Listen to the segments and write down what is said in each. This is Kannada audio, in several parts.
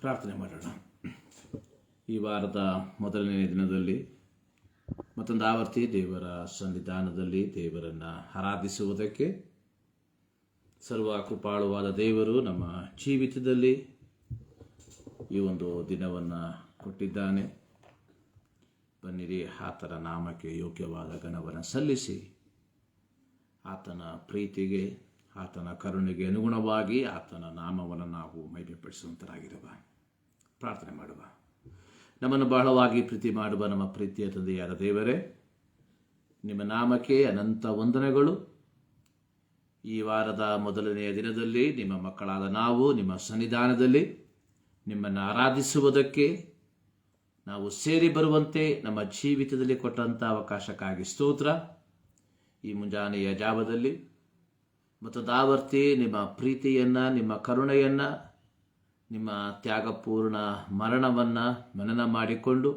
ಪ್ರಾರ್ಥನೆ ಮಾಡೋಣ. ಈ ವಾರದ ಮೊದಲನೇ ದಿನದಲ್ಲಿ ಮತ್ತೊಂದು ಆವರ್ತಿ ದೇವರ ಸನ್ನಿಧಾನದಲ್ಲಿ ದೇವರನ್ನು ಆರಾಧಿಸುವುದಕ್ಕೆ ಸರ್ವ ಕೃಪಾಳುವಾದ ದೇವರು ನಮ್ಮ ಜೀವಿತದಲ್ಲಿ ಈ ಒಂದು ದಿನವನ್ನು ಕೊಟ್ಟಿದ್ದಾನೆ. ಬನ್ನಿರಿ, ಆತನ ನಾಮಕ್ಕೆ ಯೋಗ್ಯವಾದ ಗಣವನ್ನು ಸಲ್ಲಿಸಿ ಆತನ ಪ್ರೀತಿಗೆ, ಆತನ ಕರುಣೆಗೆ ಅನುಗುಣವಾಗಿ ಆತನ ನಾಮವನ್ನು ನಾವು ಮಹಿಮೆಪಡಿಸುವಂತರಾಗಿರುವ ಪ್ರಾರ್ಥನೆ ಮಾಡುವ. ನಮ್ಮನ್ನು ಬಹಳವಾಗಿ ಪ್ರೀತಿ ಮಾಡುವ ನಮ್ಮ ಪ್ರೀತಿಯ ತಂದೆಯಾದ ದೇವರೇ, ನಿಮ್ಮ ನಾಮಕ್ಕೆ ಅನಂತ ವಂದನೆಗಳು. ಈ ವಾರದ ಮೊದಲನೆಯ ದಿನದಲ್ಲಿ ನಿಮ್ಮ ಮಕ್ಕಳಾದ ನಾವು ನಿಮ್ಮ ಸನ್ನಿಧಾನದಲ್ಲಿ ನಿಮ್ಮನ್ನು ಆರಾಧಿಸುವುದಕ್ಕೆ ನಾವು ಸೇರಿ ಬರುವಂತೆ ನಮ್ಮ ಜೀವಿತದಲ್ಲಿ ಕೊಟ್ಟಂಥ ಅವಕಾಶಕ್ಕಾಗಿ ಸ್ತೋತ್ರ. ಈ ಮುಂಜಾನೆಯ ಜಾವದಲ್ಲಿ ಮತ್ತೊಂದು ಆವರ್ತಿ ನಿಮ್ಮ ಪ್ರೀತಿಯನ್ನು, ನಿಮ್ಮ ಕರುಣೆಯನ್ನು, ನಿಮ್ಮ ತ್ಯಾಗಪೂರ್ಣ ಮರಣವನ್ನು ಮನನ ಮಾಡಿಕೊಂಡು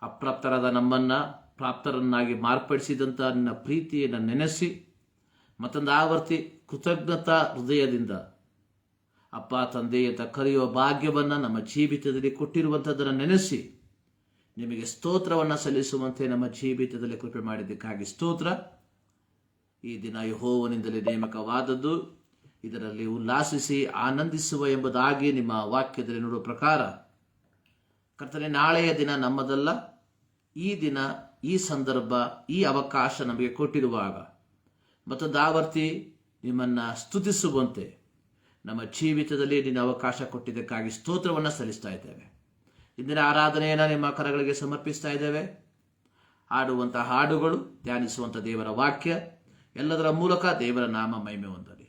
ಅಪ್ರಾಪ್ತರಾದ ನಮ್ಮನ್ನು ಪ್ರಾಪ್ತರನ್ನಾಗಿ ಮಾರ್ಪಡಿಸಿದಂಥ ನಿನ್ನ ಪ್ರೀತಿಯನ್ನು ನೆನೆಸಿ ಮತ್ತೊಂದು ಆವರ್ತಿ ಕೃತಜ್ಞತಾ ಹೃದಯದಿಂದ ಅಪ್ಪ ತಂದೆ ಅಂತ ಕರೆಯುವ ಭಾಗ್ಯವನ್ನು ನಮ್ಮ ಜೀವಿತದಲ್ಲಿ ಕೊಟ್ಟಿರುವಂಥದ್ದನ್ನು ನೆನೆಸಿ ನಿಮಗೆ ಸ್ತೋತ್ರವನ್ನು ಸಲ್ಲಿಸುವಂತೆ ನಮ್ಮ ಜೀವಿತದಲ್ಲಿ ಕೃಪೆ ಮಾಡಿದ್ದಕ್ಕಾಗಿ ಸ್ತೋತ್ರ. ಈ ದಿನ ಯೆಹೋವನಿಂದಲೇ ನೇಮಕವಾದದ್ದು, ಇದರಲ್ಲಿ ಉಲ್ಲಾಸಿಸಿ ಆನಂದಿಸುವ ಎಂಬುದಾಗಿ ನಿಮ್ಮ ವಾಕ್ಯದಲ್ಲಿ ನೋಡುವ ಪ್ರಕಾರ ಕರ್ತನೆ, ನಾಳೆಯ ದಿನ ನಮ್ಮದಲ್ಲ. ಈ ದಿನ, ಈ ಸಂದರ್ಭ, ಈ ಅವಕಾಶ ನಮಗೆ ಕೊಟ್ಟಿರುವಾಗ ಮತ್ತೊಂದು ಆವರ್ತಿ ನಿಮ್ಮನ್ನು ಸ್ತುತಿಸುವಂತೆ ನಮ್ಮ ಜೀವಿತದಲ್ಲಿ ನಿನ್ನ ಅವಕಾಶ ಕೊಟ್ಟಿದ್ದಕ್ಕಾಗಿ ಸ್ತೋತ್ರವನ್ನು ಸಲ್ಲಿಸ್ತಾ ಇದ್ದೇವೆ. ಇಂದಿನ ಆರಾಧನೆಯನ್ನು ನಿಮ್ಮ ಕರಗಳಿಗೆ ಸಮರ್ಪಿಸ್ತಾ ಇದ್ದೇವೆ. ಹಾಡುವಂಥ ಹಾಡುಗಳು, ಧ್ಯಾನಿಸುವಂಥ ದೇವರ ವಾಕ್ಯ, ಎಲ್ಲದರ ಮೂಲಕ ದೇವರ ನಾಮ ಮಹಿಮೆ ಹೊಂದಲಿ.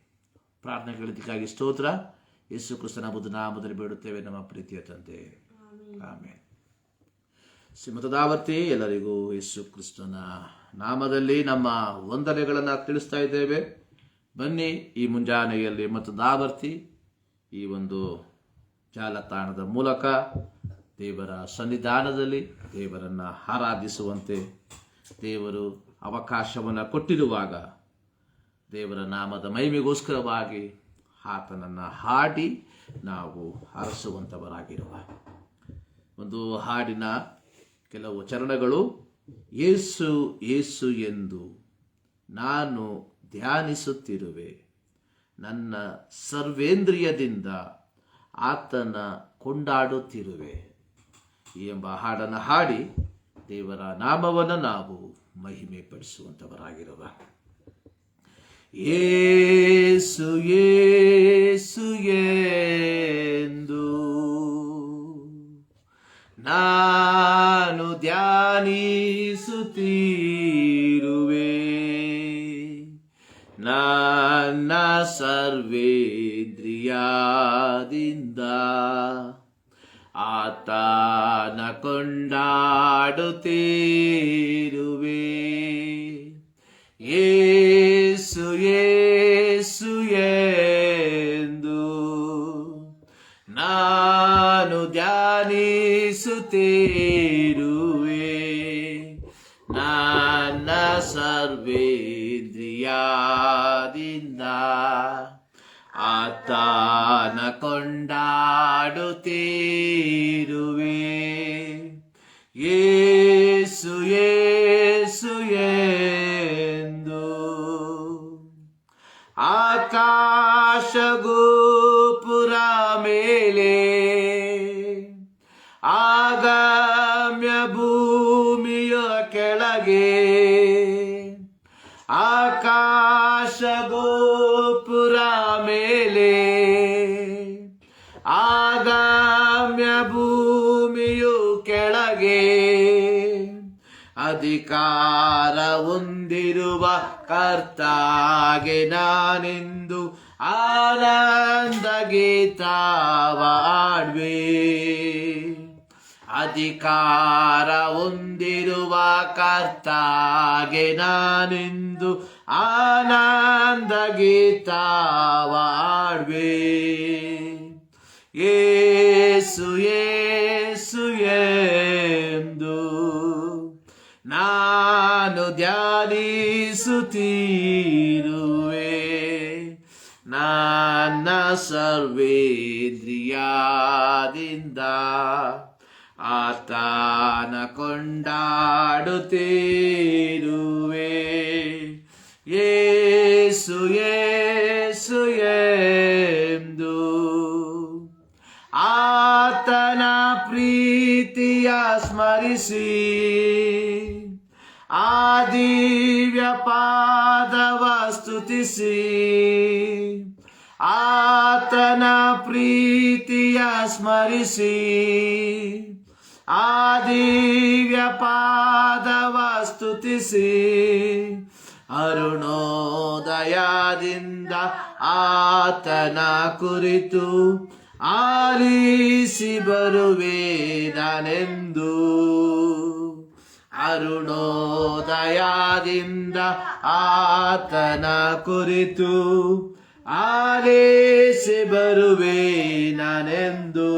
ಪ್ರಾರ್ಥನೆಗಳಿದ್ದಕ್ಕಾಗಿ ಸ್ತೋತ್ರ. ಯೇಸು ಕ್ರಿಸ್ತನ ನಾಮದಲ್ಲಿ ಬೇಡುತ್ತೇವೆ ನಮ್ಮ ಪ್ರೀತಿಯ ತಂದೆ, ಆಮೇಲೆ. ಶ್ರೀಮತದಾವರ್ತಿ ಎಲ್ಲರಿಗೂ ಯೇಸು ಕ್ರಿಸ್ತನ ನಾಮದಲ್ಲಿ ನಮ್ಮ ವಂದನೆಗಳನ್ನು ತಿಳಿಸ್ತಾ ಇದ್ದೇವೆ. ಬನ್ನಿ, ಈ ಮುಂಜಾನೆಯಲ್ಲಿ ಮತ್ತೊಂದು ಆವರ್ತಿ ಈ ಒಂದು ಜಾಲತಾಣದ ಮೂಲಕ ದೇವರ ಸನ್ನಿಧಾನದಲ್ಲಿ ದೇವರನ್ನು ಆರಾಧಿಸುವಂತೆ ದೇವರು ಅವಕಾಶವನ್ನು ಕೊಟ್ಟಿರುವಾಗ ದೇವರ ನಾಮದ ಮಹಿಮೆಗೋಸ್ಕರವಾಗಿ ಆತನನ್ನು ಹಾಡಿ ನಾವು ಹರಸುವಂಥವರಾಗಿರುವ ಒಂದು ಹಾಡಿನ ಕೆಲವು ಚರಣಗಳು. ಯೇಸು ಯೇಸು ಎಂದು ನಾನು ಧ್ಯಾನಿಸುತ್ತಿರುವೆ, ನನ್ನ ಸರ್ವೇಂದ್ರಿಯದಿಂದ ಆತನ ಕೊಂಡಾಡುತ್ತಿರುವೆ ಎಂಬ ಹಾಡನ್ನು ಹಾಡಿ ದೇವರ ನಾಮವನ್ನು ನಾವು ಮಹಿಮೆ ಪಡಿಸುವಂಥವರಾಗಿರುವ. ಯೇಸು ಯೇಸು ಎಂದು ನಾನು ಧ್ಯಾನಿಸುತ್ತಿರುವೆ, ನನ್ನ ಸರ್ವೇಂದ್ರಿಯದಿಂದ ಆತನ ಕೊಂಡಾಡುತ್ತಿರುವೆ. ಯೇಸು ಯೇಸು ಎಂದು ನಾನು ಧ್ಯಾನಿಸುತ್ತಿರುವೆ, ನನ್ನ ಸರ್ವೇಂದ್ರಿಯದಿಂದ ಆತನ ಕೊಂಡಾಡುತ್ತಿರುವೆ. ಯೇಸು ಯೇಸು ಎಂದು ಆಕಾಶ ಗೋಪುರ ಮೇಲೆ ಆಗಮ್ಯ ಭೂಮಿಯ ಕೆಳಗೆ, ಆಕಾಶ ಗೋಪುರ ಮೇಲೆ ಆಗಮ್ಯ ಭೂಮಿಯು ಕೆಳಗೆ, ಅಧಿಕಾರ ಹೊಂದಿರುವ ಕರ್ತಾಗೆ ನಾನೆಂದು ಆನಂದ ಗೀತವ ಹಾಡುವೆ. ಅಧಿಕಾರ ಹೊಂದಿರುವ ಕರ್ತಾಗೆ ನಾನೆಂದು ಆನಂದ ಗೀತವ ಹಾಡುವೆ. ಯೇಸು ಯೇಸು ಎಂದು ನಾನು ಧ್ಯಾನಿಸುತ್ತಿರುವೆ, ನನ್ನ ಸರ್ವೇಂದ್ರಿಯದಿಂದ ಆತನ ಕೊಂಡಾಡುತ್ತಿರುವೆ. ಯೇಸು ಯೇಸು ಎಂದು ಆತನ ಪ್ರೀತಿಯ ಸ್ಮರಿಸಿ ಆ ದಿವ್ಯ ಪಾದವ ಸ್ತುತಿಸಿ ಆತನ ಪ್ರೀತಿಯ ಸ್ಮರಿಸಿ ಆ ದಿವ್ಯ ಪಾದವ ಸ್ತುತಿಸಿ ಅರುಣೋದಯದಿಂದ ಆತನ ಕುರಿತು ಆಲಿಸಿ ಬರುವೆ ನಾನೆಂದು. ಅರುಣೋದಯದಿಂದ ಆತನ ಕುರಿತು ಆಲಿಸಿ ಬರುವೆ ನಾನೆಂದು.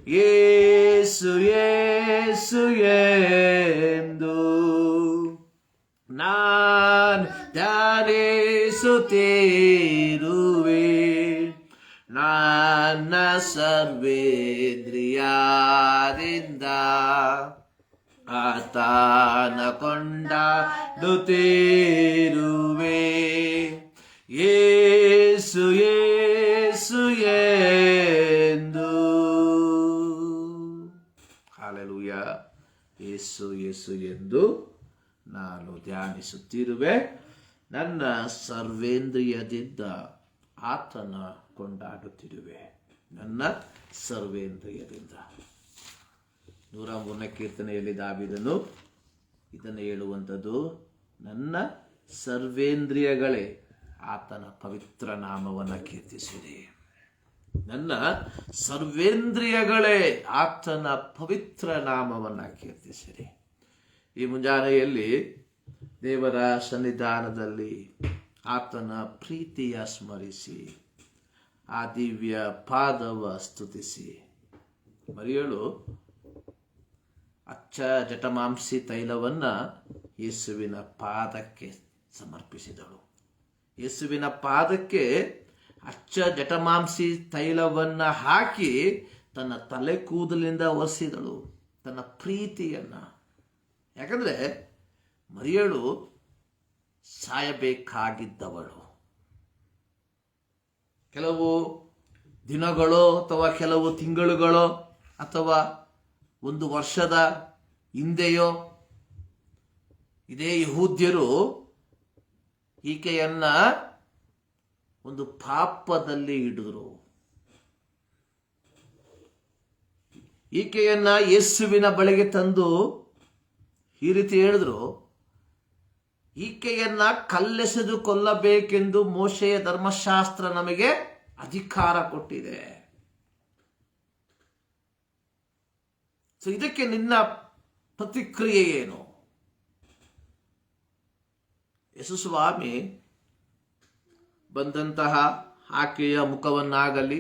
ಯೇಸು ಯೇಸು ಎಂದು ನಾನು ಧ್ಯಾನಿಸುತ್ತಿರುವೆ. ನನ್ನ ಸರ್ವೇಂದ್ರಿಯದಿಂದ ಆತನ ಕೊಂಡಾಡುತ್ತಿರುವೆ. ಯೇಸು ಯೇಸು ಎಂದು. ಹಲ್ಲೆಲೂಯ. ಯೇಸು ಯೇಸು ಎಂದು ನಾನು ಧ್ಯಾನಿಸುತ್ತಿರುವೆ. ನನ್ನ ಸರ್ವೇಂದ್ರಿಯದಿಂದ ಆತನ ಕೊಂಡಾಡುತ್ತಿರುವೆ. ನನ್ನ ಸರ್ವೇಂದ್ರಿಯದಿಂದ. 103ನೇ ಕೀರ್ತನೆಯಲ್ಲಿ ದಾವೀದನು ಇದನ್ನು ಹೇಳುವಂಥದ್ದು. ನನ್ನ ಸರ್ವೇಂದ್ರಿಯಗಳೇ ಆತನ ಪವಿತ್ರ ನಾಮವನ್ನು ಕೀರ್ತಿಸಿರಿ. ನನ್ನ ಸರ್ವೇಂದ್ರಿಯಗಳೇ ಆತನ ಪವಿತ್ರ ನಾಮವನ್ನು ಕೀರ್ತಿಸಿರಿ. ಈ ಮುಂಜಾನೆಯಲ್ಲಿ ದೇವರ ಸನ್ನಿಧಾನದಲ್ಲಿ ಆತನ ಪ್ರೀತಿಯ ಸ್ಮರಿಸಿ ಆ ದಿವ್ಯ ಪಾದವ ಸ್ತುತಿಸಿ. ಮರಿಯಳು ಅಚ್ಚ ಜಟಮಾಂಸಿ ತೈಲವನ್ನು ಯೇಸುವಿನ ಪಾದಕ್ಕೆ ಸಮರ್ಪಿಸಿದಳು. ಯೇಸುವಿನ ಪಾದಕ್ಕೆ ಅಚ್ಚ ಜಟಮಾಂಸಿ ತೈಲವನ್ನು ಹಾಕಿ ತನ್ನ ತಲೆ ಕೂದಲಿಂದ ಒರೆಸಿದಳು ತನ್ನ ಪ್ರೀತಿಯನ್ನು. ಯಾಕಂದರೆ ಮರಿಯಳು ಸಾಯಬೇಕಾಗಿದ್ದವಳು. ಕೆಲವು ದಿನಗಳೋ ಅಥವಾ ಕೆಲವು ತಿಂಗಳುಗಳೋ ಅಥವಾ ಒಂದು ವರ್ಷದ ಹಿಂದೆಯೋ ಇದೇ ಯಹೂದ್ಯರು ಈಕೆಯನ್ನ ಒಂದು ಪಾಪದಲ್ಲಿ ಹಿಡಿದ್ರು. ಈಕೆಯನ್ನ ಯೇಸುವಿನ ಬಳಿಗೆ ತಂದು ಈ ರೀತಿ ಹೇಳಿದ್ರು, ಈಕೆಯನ್ನ ಕಲ್ಲೆಸೆದು ಕೊಲ್ಲಬೇಕೆಂದು ಮೋಶೆಯ ಧರ್ಮಶಾಸ್ತ್ರ ನಮಗೆ ಅಧಿಕಾರ ಕೊಟ್ಟಿದೆ. ಸೊ ಇದಕ್ಕೆ ನಿನ್ನ ಪ್ರತಿಕ್ರಿಯೆ ಏನು? ಯೇಸು ಸ್ವಾಮಿ ಬಂದಂತಹ ಆಕೆಯ ಮುಖವನ್ನಾಗಲಿ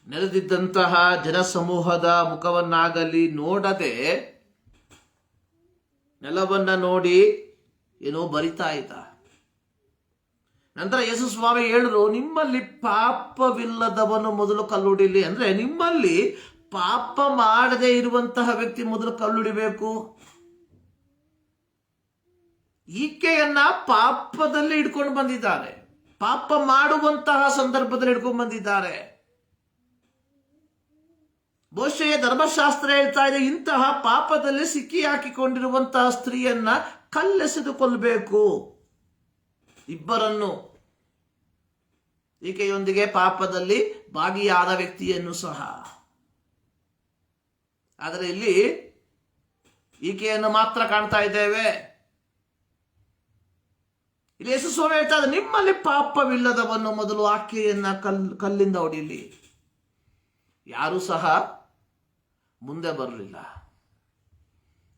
ನೆರೆದಿದ್ದಂತಹ ಜನಸಮೂಹದ ಮುಖವನ್ನಾಗಲಿ ನೋಡದೆ ನೆಲವನ್ನ ನೋಡಿ ಏನೋ ಬರಿತಾ ಇದ್ದ. ನಂತರ ಯೇಸು ಸ್ವಾಮಿ ಹೇಳಿದ್ರು, ನಿಮ್ಮಲ್ಲಿ ಪಾಪವಿಲ್ಲದವನು ಮೊದಲು ಕಲ್ಲುಡಿಲಿ. ಅಂದ್ರೆ ನಿಮ್ಮಲ್ಲಿ ಪಾಪ ಮಾಡದೇ ಇರುವಂತಹ ವ್ಯಕ್ತಿ ಮೊದಲು ಕಲ್ಲುಡಿಬೇಕು. ಈಕೆಯನ್ನ ಪಾಪದಲ್ಲಿ ಹಿಡ್ಕೊಂಡು ಬಂದಿದ್ದಾರೆ, ಪಾಪ ಮಾಡುವಂತಹ ಸಂದರ್ಭದಲ್ಲಿ ಹಿಡ್ಕೊಂಡು ಬಂದಿದ್ದಾರೆ. ಮೋಶೆಯ ಧರ್ಮಶಾಸ್ತ್ರ ಹೇಳ್ತಾ ಇದೆ, ಇಂತಹ ಪಾಪದಲ್ಲಿ ಸಿಕ್ಕಿ ಹಾಕಿಕೊಂಡಿರುವಂತಹ ಸ್ತ್ರೀಯನ್ನ ಕಲ್ಲೆಸೆದು ಕೊಲ್ಲಬೇಕು. ಇಬ್ಬರನ್ನು, ಈಕೆಯೊಂದಿಗೆ ಪಾಪದಲ್ಲಿ ಭಾಗಿಯಾದ ವ್ಯಕ್ತಿಯನ್ನು ಸಹ. ಆದರೆ ಇಲ್ಲಿ ಈಕೆಯನ್ನು ಮಾತ್ರ ಕಾಣ್ತಾ ಇದ್ದೇವೆ. ಇಲ್ಲಿ ಯೇಸು ಸ್ವಾಮಿ ಹೇಳ್ತಾ ಇದ್ದಾರೆ, ನಿಮ್ಮಲ್ಲಿ ಪಾಪವಿಲ್ಲದವನ್ನು ಮೊದಲು ಆಕೆಯನ್ನ ಕಲ್ಲಿಂದ ಹೊಡಿಲಿ. ಯಾರು ಸಹ ಮುಂದೆ ಬರಲಿಲ್ಲ.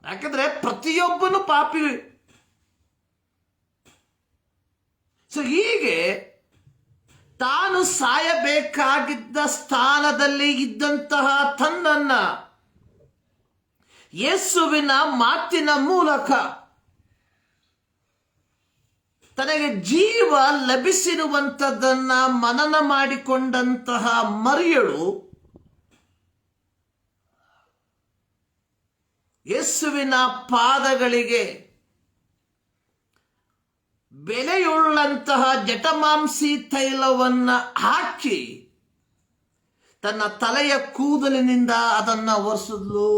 ಯಾಕಂದ್ರೆ ಪ್ರತಿಯೊಬ್ಬನು ಪಾಪಿ. ಸೊ ಹೀಗೆ ತಾನು ಸಾಯಬೇಕಾಗಿದ್ದ ಸ್ಥಾನದಲ್ಲಿ ಇದ್ದಂತಹ ತನ್ನನ್ನ ಯೇಸುವಿನ ಮಾತಿನ ಮೂಲಕ ತನಗೆ ಜೀವ ಲಭಿಸಿರುವಂಥದ್ದನ್ನ ಮನನ ಮಾಡಿಕೊಂಡಂತಹ ಮರಿಯಳು ಯೇಸುವಿನ ಪಾದಗಳಿಗೆ ಬೆಲೆಯುಳ್ಳಂತಹ ಜಟಮಾಂಸಿ ತೈಲವನ್ನ ಹಾಕಿ ತನ್ನ ತಲೆಯ ಕೂದಲಿನಿಂದ ಅದನ್ನ ಒರೆಸಿದ್ಲು.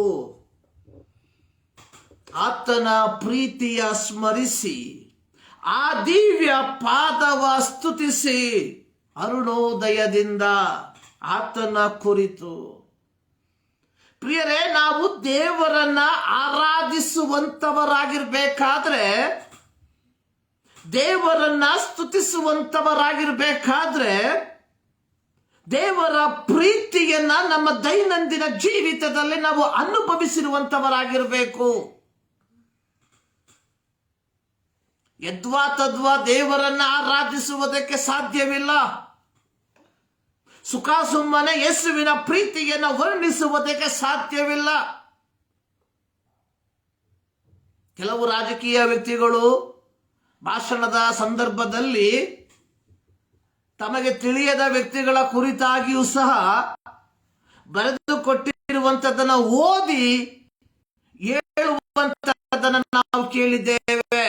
ಆತನ ಪ್ರೀತಿಯ ಸ್ಮರಿಸಿ ಆ ದಿವ್ಯ ಪಾದವ ಸ್ತುತಿಸಿ ಅರುಣೋದಯದಿಂದ ಆತನ ಕುರಿತು. ಪ್ರಿಯರೇ, ನಾವು ದೇವರನ್ನ ಆರಾಧಿಸುವಂತವರಾಗಿರ್ಬೇಕಾದ್ರೆ, ದೇವರನ್ನ ಸ್ತುತಿಸುವಂತವರಾಗಿರ್ಬೇಕಾದ್ರೆ, ದೇವರ ಪ್ರೀತಿಯನ್ನ ನಮ್ಮ ದೈನಂದಿನ ಜೀವಿತದಲ್ಲಿ ನಾವು ಅನುಭವಿಸಿರುವಂತವರಾಗಿರಬೇಕು. ಯದ್ವಾ ತದ್ವಾ ದೇವರನ್ನ ಆರಾಧಿಸುವುದಕ್ಕೆ ಸಾಧ್ಯವಿಲ್ಲ. ಸುಖ ಸುಮ್ಮನೆ ಯೇಸುವಿನ ಪ್ರೀತಿಯನ್ನು ವರ್ಣಿಸುವುದಕ್ಕೆ ಸಾಧ್ಯವಿಲ್ಲ. ಕೆಲವು ರಾಜಕೀಯ ವ್ಯಕ್ತಿಗಳು ಭಾಷಣದ ಸಂದರ್ಭದಲ್ಲಿ ತಮಗೆ ತಿಳಿಯದ ವ್ಯಕ್ತಿಗಳ ಕುರಿತಾಗಿಯೂ ಸಹ ಬರೆದುಕೊಟ್ಟಿರುವಂತದ್ದನ್ನು ಓದಿ ಹೇಳುವಂತದ್ದನ್ನು ನಾವು ಕೇಳಿದ್ದೇವೆ.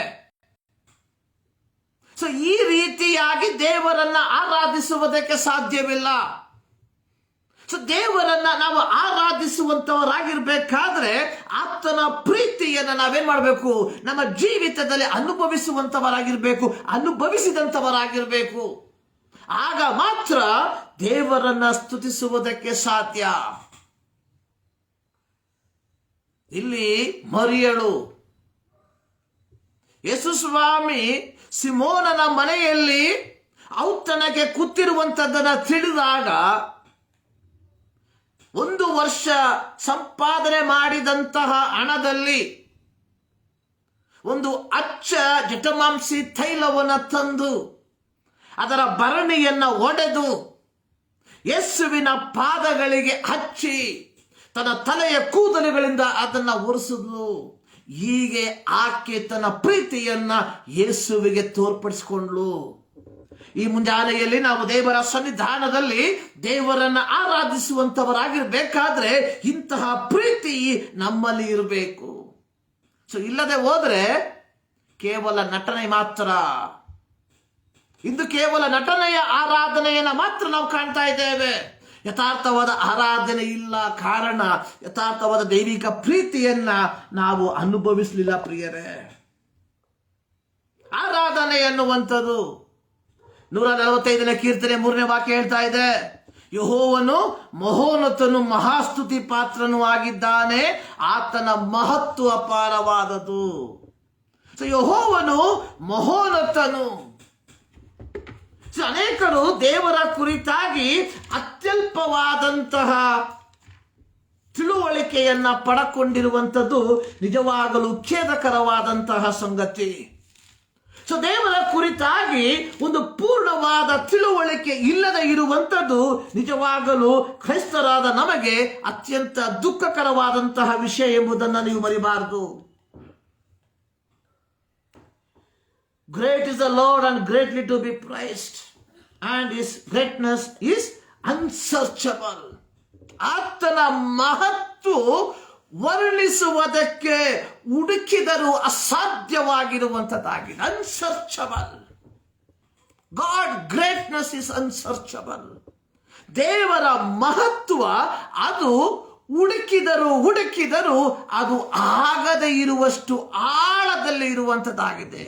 ಸೊ ಈ ರೀತಿಯಾಗಿ ದೇವರನ್ನ ಆರಾಧಿಸುವುದಕ್ಕೆ ಸಾಧ್ಯವಿಲ್ಲ. ಸೊ ದೇವರನ್ನ ನಾವು ಆರಾಧಿಸುವಂತವರಾಗಿರ್ಬೇಕಾದ್ರೆ ಆತನ ಪ್ರೀತಿಯನ್ನ ನಾವೇನ್ ಮಾಡಬೇಕು? ನಮ್ಮ ಜೀವಿತದಲ್ಲಿ ಅನುಭವಿಸುವಂತವರಾಗಿರ್ಬೇಕು, ಅನುಭವಿಸಿದಂತವರಾಗಿರ್ಬೇಕು. ಆಗ ಮಾತ್ರ ದೇವರನ್ನ ಸ್ತುತಿಸುವುದಕ್ಕೆ ಸಾಧ್ಯ. ಇಲ್ಲಿ ಮರಿಯಳು ಯೇಸು ಸ್ವಾಮಿ ಸಿಮೋನನ ಮನೆಯಲ್ಲಿ ಔತಣಕ್ಕೆ ಕೂತಿರುವಂತದ್ದನ್ನ ತಿಳಿದಾಗ 1 ವರ್ಷ ಸಂಪಾದನೆ ಮಾಡಿದಂತಹ ಹಣದಲ್ಲಿ ಒಂದು ಅಚ್ಚ ಜಟಮಾಂಸಿ ತೈಲವನ್ನು ತಂದು ಅದರ ಭರಣಿಯನ್ನ ಒಡೆದು ಯೇಸುವಿನ ಪಾದಗಳಿಗೆ ಹಚ್ಚಿ ತನ್ನ ತಲೆಯ ಕೂದಲುಗಳಿಂದ ಅದನ್ನ ಒರೆಸಿದ್ಲು. ಹೀಗೆ ಆಕೆ ತನ್ನ ಪ್ರೀತಿಯನ್ನ ಯೇಸುವಿಗೆ ತೋರ್ಪಡಿಸಿಕೊಂಡ್ಲು. ಈ ಮುಂಜಾನೆಯಲ್ಲಿ ನಾವು ದೇವರ ಸನ್ನಿಧಾನದಲ್ಲಿ ದೇವರನ್ನ ಆರಾಧಿಸುವಂತವರಾಗಿರ್ಬೇಕಾದ್ರೆ ಇಂತಹ ಪ್ರೀತಿ ನಮ್ಮಲ್ಲಿ ಇರಬೇಕು. ಸೊ ಇಲ್ಲದೆ ಹೋದ್ರೆ ಕೇವಲ ನಟನೆ ಮಾತ್ರ. ಇಂದು ಕೇವಲ ನಟನೆಯ ಆರಾಧನೆಯನ್ನ ಮಾತ್ರ ನಾವು ಕಾಣ್ತಾ ಇದ್ದೇವೆ. ಯಥಾರ್ಥವಾದ ಆರಾಧನೆ ಇಲ್ಲ. ಕಾರಣ ಯಥಾರ್ಥವಾದ ದೈವಿಕ ಪ್ರೀತಿಯನ್ನ ನಾವು ಅನುಭವಿಸಲಿಲ್ಲ. ಪ್ರಿಯರೇ, ಆರಾಧನೆ ಎನ್ನುವಂಥದ್ದು 145ನೇ ಕೀರ್ತನೆ 3ನೇ ವಾಕ್ಯ ಹೇಳ್ತಾ ಇದೆ, ಯೆಹೋವನು ಮಹೋನ್ನತನು ಮಹಾಸ್ತುತಿ ಪಾತ್ರನೂ ಆಗಿದ್ದಾನೆ, ಆತನ ಮಹತ್ವ ಅಪಾರವಾದದು. ಸೊ ಯೆಹೋವನು ಮಹೋನ್ನತನು. ಅನೇಕರು ದೇವರ ಕುರಿತಾಗಿ ಅತ್ಯಲ್ಪವಾದಂತಹ ತಿಳುವಳಿಕೆಯನ್ನ ಪಡಕೊಂಡಿರುವಂಥದ್ದು ನಿಜವಾಗಲೂ ಖೇದಕರವಾದಂತಹ ಸಂಗತಿ. ಸೊ ದೇವರ ಕುರಿತಾಗಿ ಒಂದು ಪೂರ್ಣವಾದ ತಿಳುವಳಿಕೆ ಇಲ್ಲದೆ ಇರುವಂಥದ್ದು ನಿಜವಾಗಲೂ ಕ್ರೈಸ್ತರಾದ ನಮಗೆ ಅತ್ಯಂತ ದುಃಖಕರವಾದಂತಹ ವಿಷಯ ಎಂಬುದನ್ನು ನೀವು ಮರಿಬಾರದು. Great is the Lord and greatly to be praised, and his greatness is unsearchable. ಆತನ ಮಹತ್ವ ವರ್ಣಿಸುವುದಕ್ಕೆ ಹುಡುಕಿದರೂ ಅಸಾಧ್ಯವಾಗಿರುವಂತದ್ದಾಗಿದೆ. Unsearchable. God greatness is unsearchable. ದೇವರ ಮಹತ್ವ ಅದು ಹುಡುಕಿದರೂ ಅದು ಆಗದೇ ಇರುವಷ್ಟು ಆಳದಲ್ಲಿ ಇರುವಂತದ್ದಾಗಿದೆ.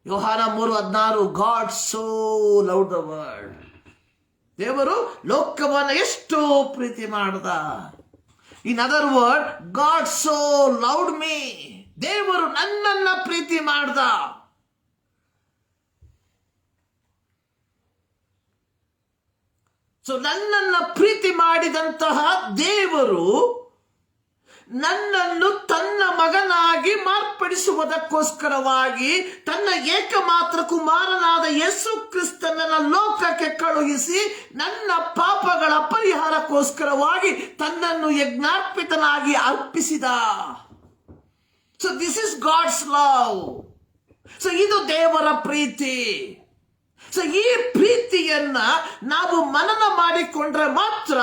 ಯೋಹಾನ 3:16 god so loved the world. ದೇವರು ಲೋಕವನ್ನು ಎಷ್ಟು ಪ್ರೀತಿ ಮಾಡ್ದ. In other word, god so loved me. ದೇವರು ನನ್ನನ್ನ ಪ್ರೀತಿ ಮಾಡ್ದ. ಸೊ ನನ್ನನ್ನ ಪ್ರೀತಿ ಮಾಡಿದಂತಹ ದೇವರು ನನ್ನನ್ನು ತನ್ನ ಮಗನಾಗಿ ಮಾರ್ಪಡಿಸುವುದಕ್ಕೋಸ್ಕರವಾಗಿ ತನ್ನ ಏಕಮಾತ್ರ ಕುಮಾರನಾದ ಯೇಸು ಕ್ರಿಸ್ತನನ್ನ ಲೋಕಕ್ಕೆ ಕಳುಹಿಸಿ ನನ್ನ ಪಾಪಗಳ ಪರಿಹಾರಕ್ಕೋಸ್ಕರವಾಗಿ ತನ್ನನ್ನು ಯಜ್ಞಾರ್ಪಿತನಾಗಿ ಅರ್ಪಿಸಿದ. So this is God's love. So ಇದು ದೇವರ ಪ್ರೀತಿ. ಸೊ ಈ ಪ್ರೀತಿಯನ್ನ ನಾವು ಮನನ ಮಾಡಿಕೊಂಡ್ರೆ ಮಾತ್ರ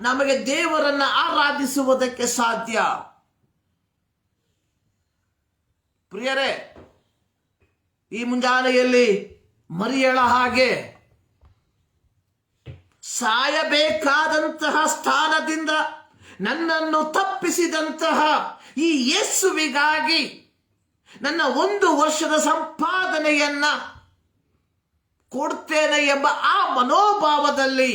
ನಮಗೆ ದೇವರನ್ನ ಆರಾಧಿಸುವುದಕ್ಕೆ ಸಾಧ್ಯ. ಪ್ರಿಯರೇ, ಈ ಮುಂಜಾನೆಯಲ್ಲಿ ಮರಿಯಳ ಹಾಗೆ ಸಾಯಬೇಕಾದಂತಹ ಸ್ಥಾನದಿಂದ ನನ್ನನ್ನು ತಪ್ಪಿಸಿದಂತಹ ಈ ಯೇಸುವಿಗಾಗಿ ನನ್ನ 1 ವರ್ಷದ ಸಂಪಾದನೆಯನ್ನ ಕೊಡ್ತೇನೆ ಎಂಬ ಆ ಮನೋಭಾವದಲ್ಲಿ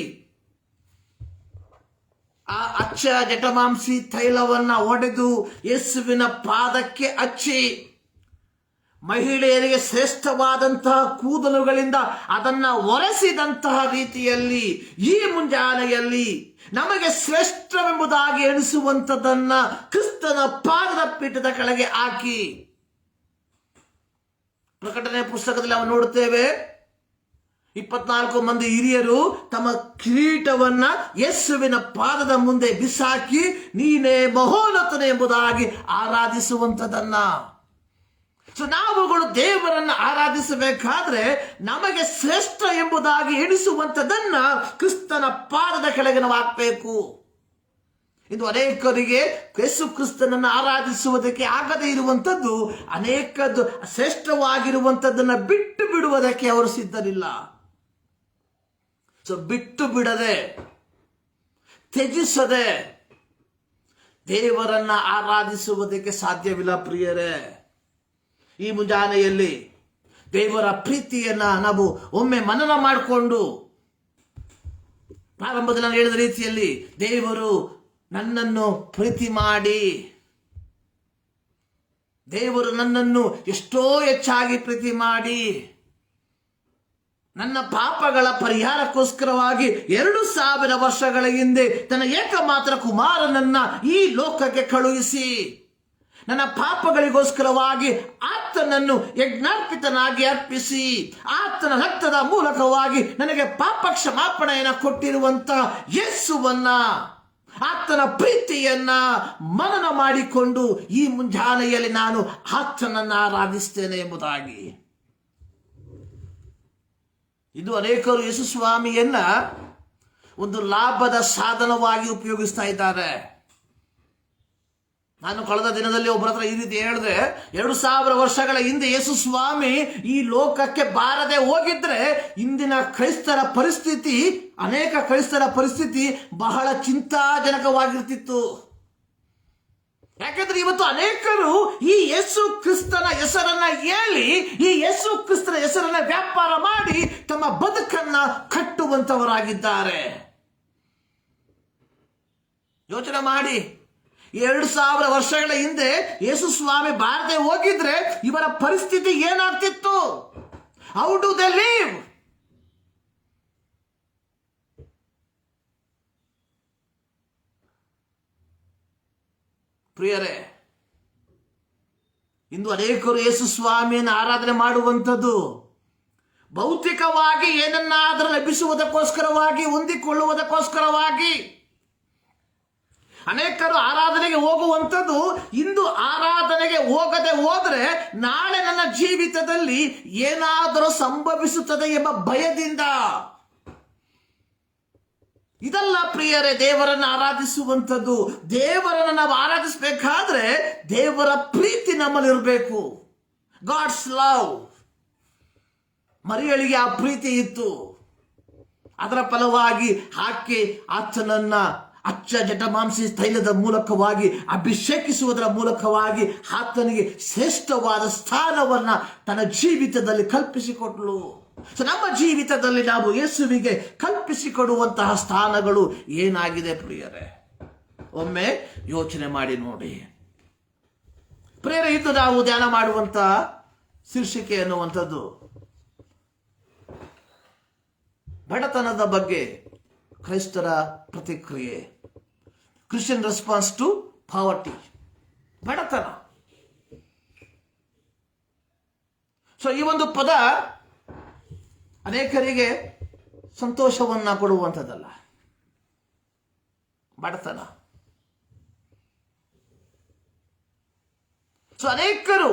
ಆ ಅಚ್ಚ ಜಟಮಾಂಸಿ ತೈಲವನ್ನ ಒಡೆದು ಯೇಸುವಿನ ಪಾದಕ್ಕೆ ಹಚ್ಚಿ, ಮಹಿಳೆಯರಿಗೆ ಶ್ರೇಷ್ಠವಾದಂತಹ ಕೂದಲುಗಳಿಂದ ಅದನ್ನ ಒರೆಸಿದಂತಹ ರೀತಿಯಲ್ಲಿ ಈ ಮುಂಜಾನೆಯಲ್ಲಿ ನಮಗೆ ಶ್ರೇಷ್ಠವೆಂಬುದಾಗಿ ಎಣಿಸುವಂಥದ್ದನ್ನ ಕ್ರಿಸ್ತನ ಪಾದದ ಪೀಠದ ಕೆಳಗೆ ಹಾಕಿ, ಪ್ರಕಟಣೆ ಪುಸ್ತಕದಲ್ಲಿ ನಾವು ನೋಡುತ್ತೇವೆ, 24 ಮಂದಿ ಹಿರಿಯರು ತಮ್ಮ ಕಿರೀಟವನ್ನ ಯೇಸುವಿನ ಪಾದದ ಮುಂದೆ ಬಿಸಾಕಿ, ನೀನೇ ಮಹೋನ್ನತನೆ ಎಂಬುದಾಗಿ ಆರಾಧಿಸುವಂಥದ್ದನ್ನ. ಸೊ ನಾವುಗಳು ದೇವರನ್ನ ಆರಾಧಿಸಬೇಕಾದ್ರೆ ನಮಗೆ ಶ್ರೇಷ್ಠ ಎಂಬುದಾಗಿ ಎಣಿಸುವಂಥದ್ದನ್ನ ಕ್ರಿಸ್ತನ ಪಾದದ ಕೆಳಗೆ ನಾವು ಹಾಕಬೇಕು. ಇದು ಅನೇಕರಿಗೆ ಯೇಸು ಕ್ರಿಸ್ತನನ್ನು ಆರಾಧಿಸುವುದಕ್ಕೆ ಆಗದೇ ಇರುವಂಥದ್ದು, ಅನೇಕದ್ದು ಶ್ರೇಷ್ಠವಾಗಿರುವಂಥದ್ದನ್ನ ಬಿಟ್ಟು ಬಿಡುವುದಕ್ಕೆ ಅವರು ಸಿದ್ಧರಿಲ್ಲ. ಸೊ ಬಿಟ್ಟು ಬಿಡದೆ, ತ್ಯಜಿಸದೆ ದೇವರನ್ನ ಆರಾಧಿಸುವುದಕ್ಕೆ ಸಾಧ್ಯವಿಲ್ಲ. ಪ್ರಿಯರೇ, ಈ ಮುಂಜಾನೆಯಲ್ಲಿ ದೇವರ ಪ್ರೀತಿಯನ್ನ ನಾವು ಒಮ್ಮೆ ಮನನ ಮಾಡಿಕೊಂಡು, ಪ್ರಾರಂಭದಲ್ಲಿ ನಾನು ಹೇಳಿದ ರೀತಿಯಲ್ಲಿ ದೇವರು ನನ್ನನ್ನು ಪ್ರೀತಿ ಮಾಡಿ, ದೇವರು ನನ್ನನ್ನು ಎಷ್ಟೋ ಹೆಚ್ಚಾಗಿ ಪ್ರೀತಿ ಮಾಡಿ, ನನ್ನ ಪಾಪಗಳ ಪರಿಹಾರಕ್ಕೋಸ್ಕರವಾಗಿ 2000 ವರ್ಷಗಳ ಹಿಂದೆ ತನ್ನ ಏಕಮಾತ್ರ ಕುಮಾರನನ್ನ ಈ ಲೋಕಕ್ಕೆ ಕಳುಹಿಸಿ, ನನ್ನ ಪಾಪಗಳಿಗೋಸ್ಕರವಾಗಿ ಆತನನ್ನು ಯಜ್ಞಾರ್ಪಿತನಾಗಿ ಅರ್ಪಿಸಿ, ಆತನ ರಕ್ತದ ಮೂಲಕವಾಗಿ ನನಗೆ ಪಾಪ ಕ್ಷಮಾಪಣೆಯನ್ನು ಕೊಟ್ಟಿರುವಂತಹ ಯೇಸುವನ್ನ, ಆತನ ಪ್ರೀತಿಯನ್ನ ಮನನ ಮಾಡಿಕೊಂಡು ಈ ಮುಂಜಾನೆಯಲ್ಲಿ ನಾನು ಆತನನ್ನು ಆರಾಧಿಸ್ತೇನೆ ಎಂಬುದಾಗಿ. ಇದು ಅನೇಕರು ಯೇಸು ಸ್ವಾಮಿಯನ್ನ ಒಂದು ಲಾಭದ ಸಾಧನವಾಗಿ ಉಪಯೋಗಿಸ್ತಾ ಇದ್ದಾರೆ. ನಾನು ಕಳೆದ ದಿನದಲ್ಲಿ ಒಬ್ಬರ ಹತ್ರ ಈ ರೀತಿ ಹೇಳಿದೆ, 2000 ವರ್ಷಗಳ ಹಿಂದೆ ಯೇಸು ಸ್ವಾಮಿ ಈ ಲೋಕಕ್ಕೆ ಬಾರದೆ ಹೋಗಿದ್ರೆ ಇಂದಿನ ಕ್ರೈಸ್ತರ ಪರಿಸ್ಥಿತಿ, ಅನೇಕ ಕ್ರೈಸ್ತರ ಪರಿಸ್ಥಿತಿ ಬಹಳ ಚಿಂತಾಜನಕವಾಗಿರ್ತಿತ್ತು. ಯಾಕಂದ್ರೆ ಇವತ್ತು ಅನೇಕರು ಈ ಯೇಸು ಕ್ರಿಸ್ತನ ಹೆಸರನ್ನ ಹೇಳಿ, ಈ ಯೇಸು ಕ್ರಿಸ್ತನ ಹೆಸರನ್ನ ವ್ಯಾಪಾರ ಮಾಡಿ ತಮ್ಮ ಬದುಕನ್ನ ಕಟ್ಟುವಂತವರಾಗಿದ್ದಾರೆ. ಯೋಚನೆ ಮಾಡಿ, 2000 ವರ್ಷಗಳ ಹಿಂದೆ ಯೇಸು ಸ್ವಾಮಿ ಬಾರದೆ ಹೋಗಿದ್ರೆ ಇವರ ಪರಿಸ್ಥಿತಿ ಏನಾಗ್ತಿತ್ತು? How do they live? ಪ್ರಿಯರೇ, ಇಂದು ಅನೇಕರು ಯೇಸು ಸ್ವಾಮಿಯನ್ನು ಆರಾಧನೆ ಮಾಡುವಂಥದ್ದು ಭೌತಿಕವಾಗಿ ಏನನ್ನಾದರೂ ಲಭಿಸುವುದಕ್ಕೋಸ್ಕರವಾಗಿ, ಹೊಂದಿಕೊಳ್ಳುವುದಕ್ಕೋಸ್ಕರವಾಗಿ. ಅನೇಕರು ಆರಾಧನೆಗೆ ಹೋಗುವಂಥದ್ದು ಇಂದು ಆರಾಧನೆಗೆ ಹೋಗದೆ ಹೋದ್ರೆ ನಾಳೆ ನನ್ನ ಜೀವಿತದಲ್ಲಿ ಏನಾದರೂ ಸಂಭವಿಸುತ್ತದೆ ಎಂಬ ಭಯದಿಂದ. ಇದಲ್ಲ ಪ್ರಿಯರೇ ದೇವರನ್ನು ಆರಾಧಿಸುವಂಥದ್ದು. ದೇವರನ್ನು ನಾವು ಆರಾಧಿಸಬೇಕಾದ್ರೆ ದೇವರ ಪ್ರೀತಿ ನಮ್ಮಲ್ಲಿರಬೇಕು. God's love. ಮರಿಯಳಿಗೆ ಆ ಪ್ರೀತಿ ಇತ್ತು. ಅದರ ಫಲವಾಗಿ ಆಕೆ ಆತನನ್ನ ಅಚ್ಚ ಜಟಮಾಂಸಿ ತೈಲದ ಮೂಲಕವಾಗಿ ಅಭಿಷೇಕಿಸುವುದರ ಮೂಲಕವಾಗಿ ಆತನಿಗೆ ಶ್ರೇಷ್ಠವಾದ ಸ್ಥಾನವನ್ನ ತನ್ನ ಜೀವಿತದಲ್ಲಿ ಕಲ್ಪಿಸಿಕೊಟ್ಲು. ಸೊ ನಮ್ಮ ಜೀವಿತದಲ್ಲಿ ನಾವು ಯೇಸುವಿಗೆ ಕಲ್ಪಿಸಿಕೊಡುವಂತಹ ಸ್ಥಾನಗಳು ಏನಾಗಿದೆ ಪ್ರಿಯರೇ? ಒಮ್ಮೆ ಯೋಚನೆ ಮಾಡಿ ನೋಡಿ. ಪ್ರಿಯರೇ, ಇದು ನಾವು ಧ್ಯಾನ ಮಾಡುವಂತಹ ಶೀರ್ಷಿಕೆ ಎನ್ನುವಂಥದ್ದು ಬಡತನದ ಬಗ್ಗೆ ಕ್ರೈಸ್ತರ ಪ್ರತಿಕ್ರಿಯೆ, ಕ್ರಿಶ್ಚಿಯನ್ ರೆಸ್ಪಾನ್ಸ್ ಟು ಪಾವರ್ಟಿ. ಬಡತನ. ಸೊ ಈ ಒಂದು ಪದ ಅನೇಕರಿಗೆ ಸಂತೋಷವನ್ನ ಕೊಡುವಂಥದ್ದಲ್ಲ. ಬಡತನ. ಸೊ ಅನೇಕರು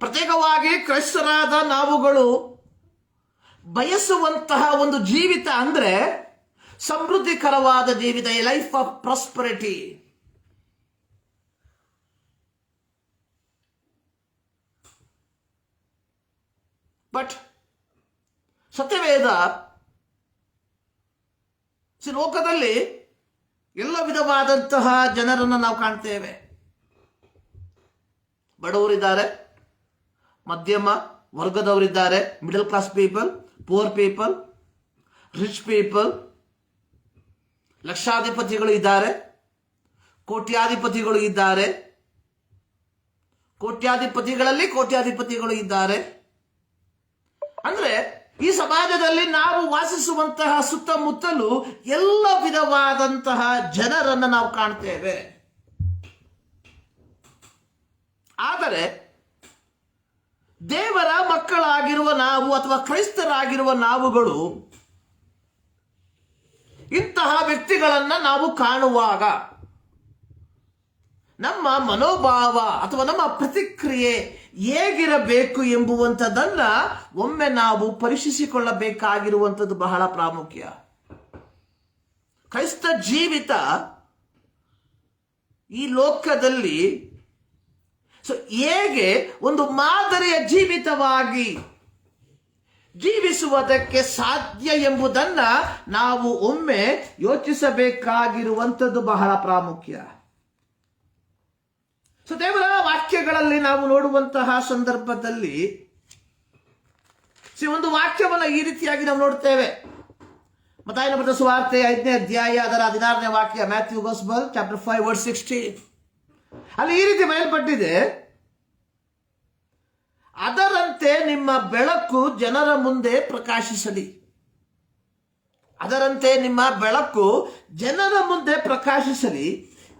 ಪ್ರತ್ಯೇಕವಾಗಿ ಕ್ರೈಸ್ತರಾದ ನಾವುಗಳು ಬಯಸುವಂತಹ ಒಂದು ಜೀವಿತ ಅಂದ್ರೆ ಸಮೃದ್ಧಿಕರವಾದ ಜೀವಿತ, a life of prosperity. But ಸತ್ಯವೇದ ಲೋಕದಲ್ಲಿ ಎಲ್ಲ ವಿಧವಾದಂತಹ ಜನರನ್ನು ನಾವು ಕಾಣ್ತೇವೆ. ಬಡವರಿದ್ದಾರೆ, ಮಧ್ಯಮ ವರ್ಗದವರಿದ್ದಾರೆ, middle class people, poor people, rich people, ಲಕ್ಷಾಧಿಪತಿಗಳು ಇದ್ದಾರೆ, ಕೋಟ್ಯಾಧಿಪತಿಗಳು ಇದ್ದಾರೆ, ಕೋಟ್ಯಾಧಿಪತಿಗಳಲ್ಲಿ ಕೋಟ್ಯಾಧಿಪತಿಗಳು ಇದ್ದಾರೆ. ಅಂದ್ರೆ ಈ ಸಮಾಜದಲ್ಲಿ ನಾವು ವಾಸಿಸುವಂತಹ ಸುತ್ತಮುತ್ತಲೂ ಎಲ್ಲ ವಿಧವಾದಂತಹ ಜನರನ್ನು ನಾವು ಕಾಣ್ತೇವೆ. ಆದರೆ ದೇವರ ಮಕ್ಕಳಾಗಿರುವ ನಾವು ಅಥವಾ ಕ್ರೈಸ್ತರಾಗಿರುವ ನಾವುಗಳು ಇಂತಹ ವ್ಯಕ್ತಿಗಳನ್ನು ನಾವು ಕಾಣುವಾಗ ನಮ್ಮ ಮನೋಭಾವ ಅಥವಾ ನಮ್ಮ ಪ್ರತಿಕ್ರಿಯೆ ಹೇಗಿರಬೇಕು ಎಂಬುವಂಥದ್ದನ್ನ ಒಮ್ಮೆ ನಾವು ಪರೀಕ್ಷಿಸಿಕೊಳ್ಳಬೇಕಾಗಿರುವಂಥದ್ದು ಬಹಳ ಪ್ರಾಮುಖ್ಯ. ಕ್ರೈಸ್ತ ಜೀವಿತ ಈ ಲೋಕದಲ್ಲಿ ಹೇಗೆ ಒಂದು ಮಾದರಿಯ ಜೀವಿತವಾಗಿ ಜೀವಿಸುವುದಕ್ಕೆ ಸಾಧ್ಯ ಎಂಬುದನ್ನ ನಾವು ಒಮ್ಮೆ ಯೋಚಿಸಬೇಕಾಗಿರುವಂಥದ್ದು ಬಹಳ ಪ್ರಾಮುಖ್ಯ. ದೇವರ ವಾಕ್ಯಗಳಲ್ಲಿ ನಾವು ನೋಡುವಂತಹ ಸಂದರ್ಭದಲ್ಲಿ ಒಂದು ವಾಕ್ಯವನ್ನು ಈ ರೀತಿಯಾಗಿ ನಾವು ನೋಡ್ತೇವೆ. ಮತ್ತಾಯನ ಬರೆದ ಸುವಾರ್ತೆ 5ನೇ ಅಧ್ಯಾಯ ಅದರ 16ನೇ ವಾಕ್ಯ, ಮ್ಯಾಥ್ಯೂ ಗಾಸ್ಪಲ್ ಚಾಪ್ಟರ್ 5 ವರ್ಸ್ 16. ಅಲ್ಲಿ ಈ ರೀತಿ ಬಯಲ್ಪಟ್ಟಿದೆ, ಅದರಂತೆ ನಿಮ್ಮ ಬೆಳಕು ಜನರ ಮುಂದೆ ಪ್ರಕಾಶಿಸಲಿ. ಅದರಂತೆ ನಿಮ್ಮ ಬೆಳಕು ಜನರ ಮುಂದೆ ಪ್ರಕಾಶಿಸಲಿ.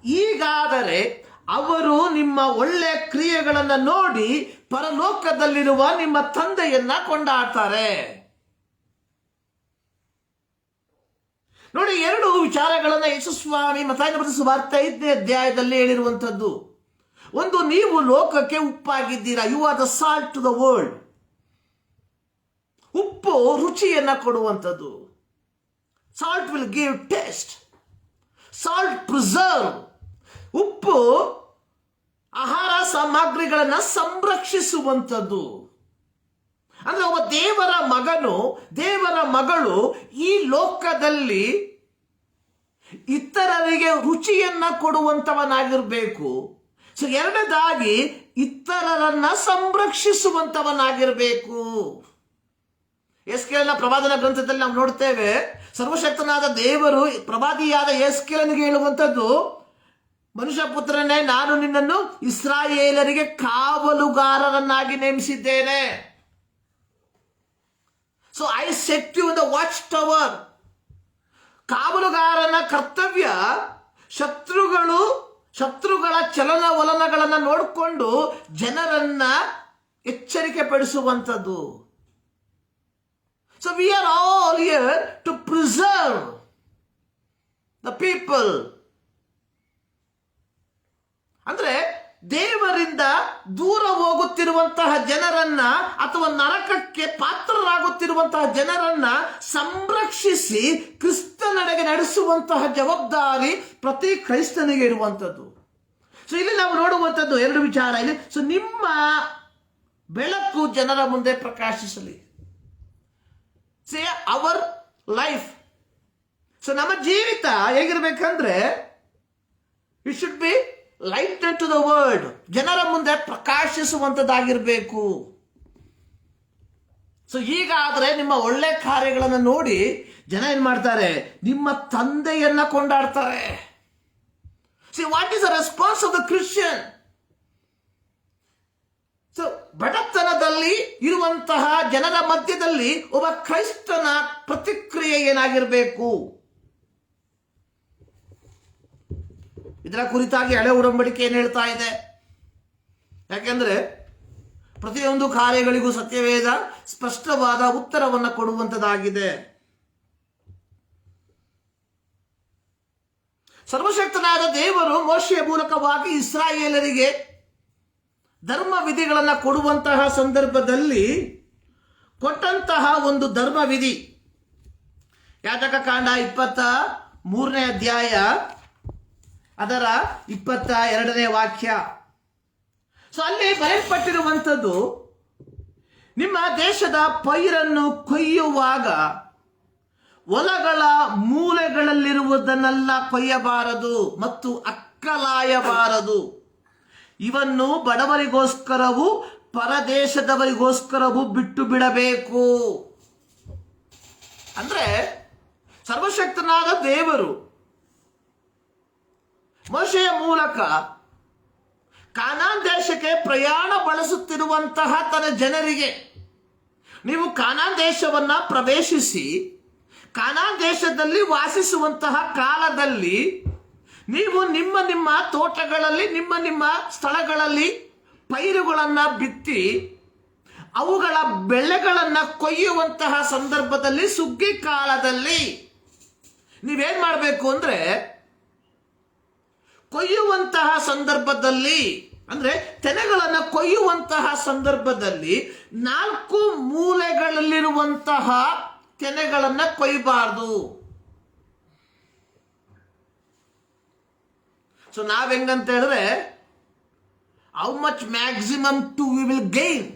ಹೀಗಾದರೆ ಅವರು ನಿಮ್ಮ ಒಳ್ಳೆಯ ಕ್ರಿಯೆಗಳನ್ನು ನೋಡಿ ಪರಲೋಕದಲ್ಲಿರುವ ನಿಮ್ಮ ತಂದೆಯನ್ನ ಕೊಂಡಾಡ್ತಾರೆ. ನೋಡಿ, ಎರಡು ವಿಚಾರಗಳನ್ನ ಯೇಸು ಸ್ವಾಮಿ ಮತ್ತಾಯನ ಬರೆದ ಸುವಾರ್ತೆ 5ನೇ ಅಧ್ಯಾಯದಲ್ಲಿ ಹೇಳಿರುವಂಥದ್ದು. ಒಂದು, ನೀವು ಲೋಕಕ್ಕೆ ಉಪ್ಪಾಗಿದ್ದೀರಾ. You are the salt to the world. ಉಪ್ಪು ರುಚಿಯನ್ನ ಕೊಡುವಂಥದ್ದು. Salt will give taste. Salt preserve. ಉಪ್ಪು ಆಹಾರ ಸಾಮಗ್ರಿಗಳನ್ನು ಸಂರಕ್ಷಿಸುವಂಥದ್ದು. ಅಂದ್ರೆ ಒಬ್ಬ ದೇವರ ಮಗನು, ದೇವರ ಮಗಳು ಈ ಲೋಕದಲ್ಲಿ ಇತರರಿಗೆ ರುಚಿಯನ್ನ ಕೊಡುವಂತವನಾಗಿರ್ಬೇಕು. ಎರಡನೇದಾಗಿ ಇತರರನ್ನ ಸಂರಕ್ಷಿಸುವಂತವನಾಗಿರ್ಬೇಕು. ಯೆಸ್ಕೇಲನ ಪ್ರವಾದನ ಗ್ರಂಥದಲ್ಲಿ ನಾವು ನೋಡ್ತೇವೆ, ಸರ್ವಶಕ್ತನಾದ ದೇವರು ಪ್ರವಾದಿಯಾದ ಯೆಸ್ಕೇಲನಿಗೆ ಹೇಳುವಂಥದ್ದು, ಮನುಷ್ಯ ಪುತ್ರನೇ, ನಾನು ನಿನ್ನನ್ನು ಇಸ್ರಾಯೇಲರಿಗೆ ಕಾವಲುಗಾರರನ್ನಾಗಿ ನೇಮಿಸಿದ್ದೇನೆ. So I set you in the watch tower. ಕಾವಲುಗಾರನ ಕರ್ತವ್ಯ ಶತ್ರುಗಳ ಚಲನವಲನಗಳನ್ನು ನೋಡಿಕೊಂಡು ಜನರನ್ನ ಎಚ್ಚರಿಕೆ ಪಡಿಸುವಂಥದ್ದು. So we are all here to preserve the people. ಅಂದ್ರೆ ದೇವರಿಂದ ದೂರ ಹೋಗುತ್ತಿರುವಂತಹ ಜನರನ್ನ ಅಥವಾ ನರಕಕ್ಕೆ ಪಾತ್ರರಾಗುತ್ತಿರುವಂತಹ ಜನರನ್ನ ಸಂರಕ್ಷಿಸಿ ಕ್ರಿಸ್ತನೆಡೆಗೆ ನಡೆಸುವಂತಹ ಜವಾಬ್ದಾರಿ ಪ್ರತಿ ಕ್ರೈಸ್ತನಿಗೆ ಇರುವಂಥದ್ದು. ಸೊ ಇಲ್ಲಿ ನಾವು ನೋಡುವಂಥದ್ದು ಎರಡು ವಿಚಾರ ಇದೆ. ಸೊ ನಿಮ್ಮ ಬೆಳಕು ಜನರ ಮುಂದೆ ಪ್ರಕಾಶಿಸಲಿ. Say our life. ಸೊ ನಮ್ಮ ಜೀವಿತ ಹೇಗಿರ್ಬೇಕಂದ್ರೆ it should be light to the world. ಜನರ ಮುಂದೆ ಪ್ರಕಾಶಿಸುವಂಥದ್ದಾಗಿರ್ಬೇಕು. ಸೊ ಹೀಗಾದ್ರೆ ನಿಮ್ಮ ಒಳ್ಳೆ ಕಾರ್ಯಗಳನ್ನು ನೋಡಿ ಜನ ಏನ್ ಮಾಡ್ತಾರೆ? ನಿಮ್ಮ ತಂದೆಯನ್ನ ಕೊಂಡಾಡ್ತಾರೆ. See what is the response of the Christian? So ಬಡತನದಲ್ಲಿ ಇರುವಂತಹ ಜನರ ಮಧ್ಯದಲ್ಲಿ ಒಬ್ಬ ಕ್ರೈಸ್ತನ ಪ್ರತಿಕ್ರಿಯೆ ಏನಾಗಿರಬೇಕು? ಇದರ ಕುರಿತಾಗಿ ಹಳೆ ಉಡಂಬಡಿಕೆ ಏನು ಹೇಳ್ತಾ ಇದೆ? ಯಾಕೆಂದ್ರೆ ಪ್ರತಿಯೊಂದು ಕಾರ್ಯಗಳಿಗೂ ಸತ್ಯವೇದ ಸ್ಪಷ್ಟವಾದ ಉತ್ತರವನ್ನು ಕೊಡುವಂತದ್ದಾಗಿದೆ. ಸರ್ವಶಕ್ತನಾದ ದೇವರು ಮೋಶೆಯ ಮೂಲಕವಾಗಿ ಇಸ್ರಾಯೇಲರಿಗೆ ಧರ್ಮ ವಿಧಿಗಳನ್ನು ಕೊಡುವಂತಹ ಸಂದರ್ಭದಲ್ಲಿ ಕೊಟ್ಟಂತಹ ಒಂದು ಧರ್ಮ ವಿಧಿ ಯಾಜಕಕಾಂಡ 23ನೇ ಅಧ್ಯಾಯ ಅದರ 22ನೇ ವಾಕ್ಯ. ಸೊ ಅಲ್ಲಿ ಬರೆಯಲ್ಪಟ್ಟಿರುವಂಥದ್ದು, ನಿಮ್ಮ ದೇಶದ ಪೈರನ್ನು ಕೊಯ್ಯುವಾಗ ಹೊಲಗಳ ಮೂಲೆಗಳಲ್ಲಿರುವುದನ್ನೆಲ್ಲ ಕೊಯ್ಯಬಾರದು ಮತ್ತು ಅಕ್ಕಲಾಯಬಾರದು. ಇವನ್ನು ಬಡವರಿಗೋಸ್ಕರವೂ ಪರದೇಶದವರಿಗೋಸ್ಕರವೂ ಬಿಟ್ಟು ಬಿಡಬೇಕು. ಅಂದ್ರೆ ಸರ್ವಶಕ್ತನಾದ ದೇವರು ಮೋಶೆಯ ಮೂಲಕ ಕಾನಾನ್ ದೇಶಕ್ಕೆ ಪ್ರಯಾಣ ಬಳಸುತ್ತಿರುವಂತಹ ತನ್ನ ಜನರಿಗೆ, ನೀವು ಕಾನಾನ್ ದೇಶವನ್ನ ಪ್ರವೇಶಿಸಿ ಕಾನಾನ್ ದೇಶದಲ್ಲಿ ವಾಸಿಸುವಂತಹ ಕಾಲದಲ್ಲಿ ನೀವು ನಿಮ್ಮ ನಿಮ್ಮ ತೋಟಗಳಲ್ಲಿ ನಿಮ್ಮ ನಿಮ್ಮ ಸ್ಥಳಗಳಲ್ಲಿ ಪೈರುಗಳನ್ನು ಬಿತ್ತಿ ಅವುಗಳ ಬೆಳೆಗಳನ್ನು ಕೊಯ್ಯುವಂತಹ ಸಂದರ್ಭದಲ್ಲಿ, ಸುಗ್ಗಿ ಕಾಲದಲ್ಲಿ ನೀವೇನ್ ಮಾಡಬೇಕು ಅಂದ್ರೆ, ಕೊಯ್ಯುವಂತಹ ಸಂದರ್ಭದಲ್ಲಿ ಅಂದ್ರೆ ತೆನೆಗಳನ್ನು ಕೊಯ್ಯುವಂತಹ ಸಂದರ್ಭದಲ್ಲಿ 4 ಮೂಲೆಗಳಲ್ಲಿರುವಂತಹ ತೆನೆಗಳನ್ನ ಕೊಯ್ಯಬಾರ್ದು. ಸೊ ನಾವ್ ಹೆಂಗಂತ ಹೇಳಿದ್ರೆ, how much maximum to we will gain,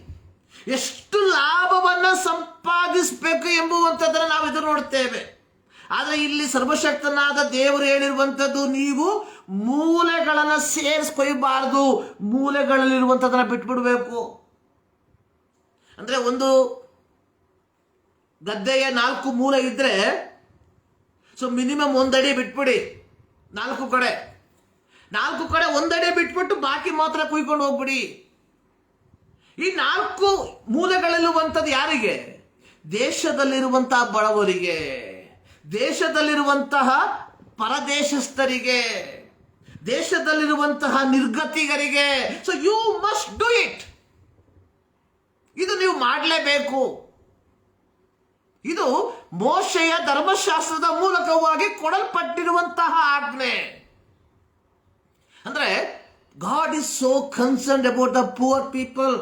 ಎಷ್ಟು ಲಾಭವನ್ನ ಸಂಪಾದಿಸಬೇಕು ಎಂಬುವಂಥದ್ದನ್ನ ನಾವು ಇದು ನೋಡ್ತೇವೆ. ಆದ್ರೆ ಇಲ್ಲಿ ಸರ್ವಶಕ್ತನಾದ ದೇವರು ಹೇಳಿರುವಂಥದ್ದು, ನೀವು ಮೂಲೆಗಳನ್ನ ಸೇರಿಸ್ಕೊಯ್ಬಾರ್ದು, ಮೂಲೆಗಳಲ್ಲಿರುವಂಥದ್ದನ್ನ ಬಿಟ್ಬಿಡ್ಬೇಕು. ಅಂದ್ರೆ ಒಂದು ಗದ್ದೆಯ 4 ಮೂಲೆ ಇದ್ರೆ ಸೊ ಮಿನಿಮಮ್ 1 ಅಡಿ ಬಿಟ್ಬಿಡಿ. 4 ಕಡೆ 1 ಅಡಿ ಬಿಟ್ಬಿಟ್ಟು ಬಾಕಿ ಮಾತ್ರ ಕುಯ್ಕೊಂಡು ಹೋಗ್ಬಿಡಿ. ಈ 4 ಮೂಲೆಗಳಲ್ಲಿರುವಂಥದ್ದು ಯಾರಿಗೆ? ದೇಶದಲ್ಲಿರುವಂತಹ ಬಡವರಿಗೆ, ದೇಶದಲ್ಲಿರುವಂತಹ ಪರದೇಶಸ್ಥರಿಗೆ, ದೇಶದಲ್ಲಿರುವಂತಹ ನಿರ್ಗತಿಗರಿಗೆ. So you must do it. ಇದು ನೀವು ಮಾಡಲೇಬೇಕು. ಇದು ಮೋಶೆಯ ಧರ್ಮಶಾಸ್ತ್ರದ ಮೂಲಕವಾಗಿ ಕೊಡಲ್ಪಟ್ಟಿರುವಂತಹ ಆಜ್ಞೆ. ಅಂದ್ರೆ God is so concerned about the poor people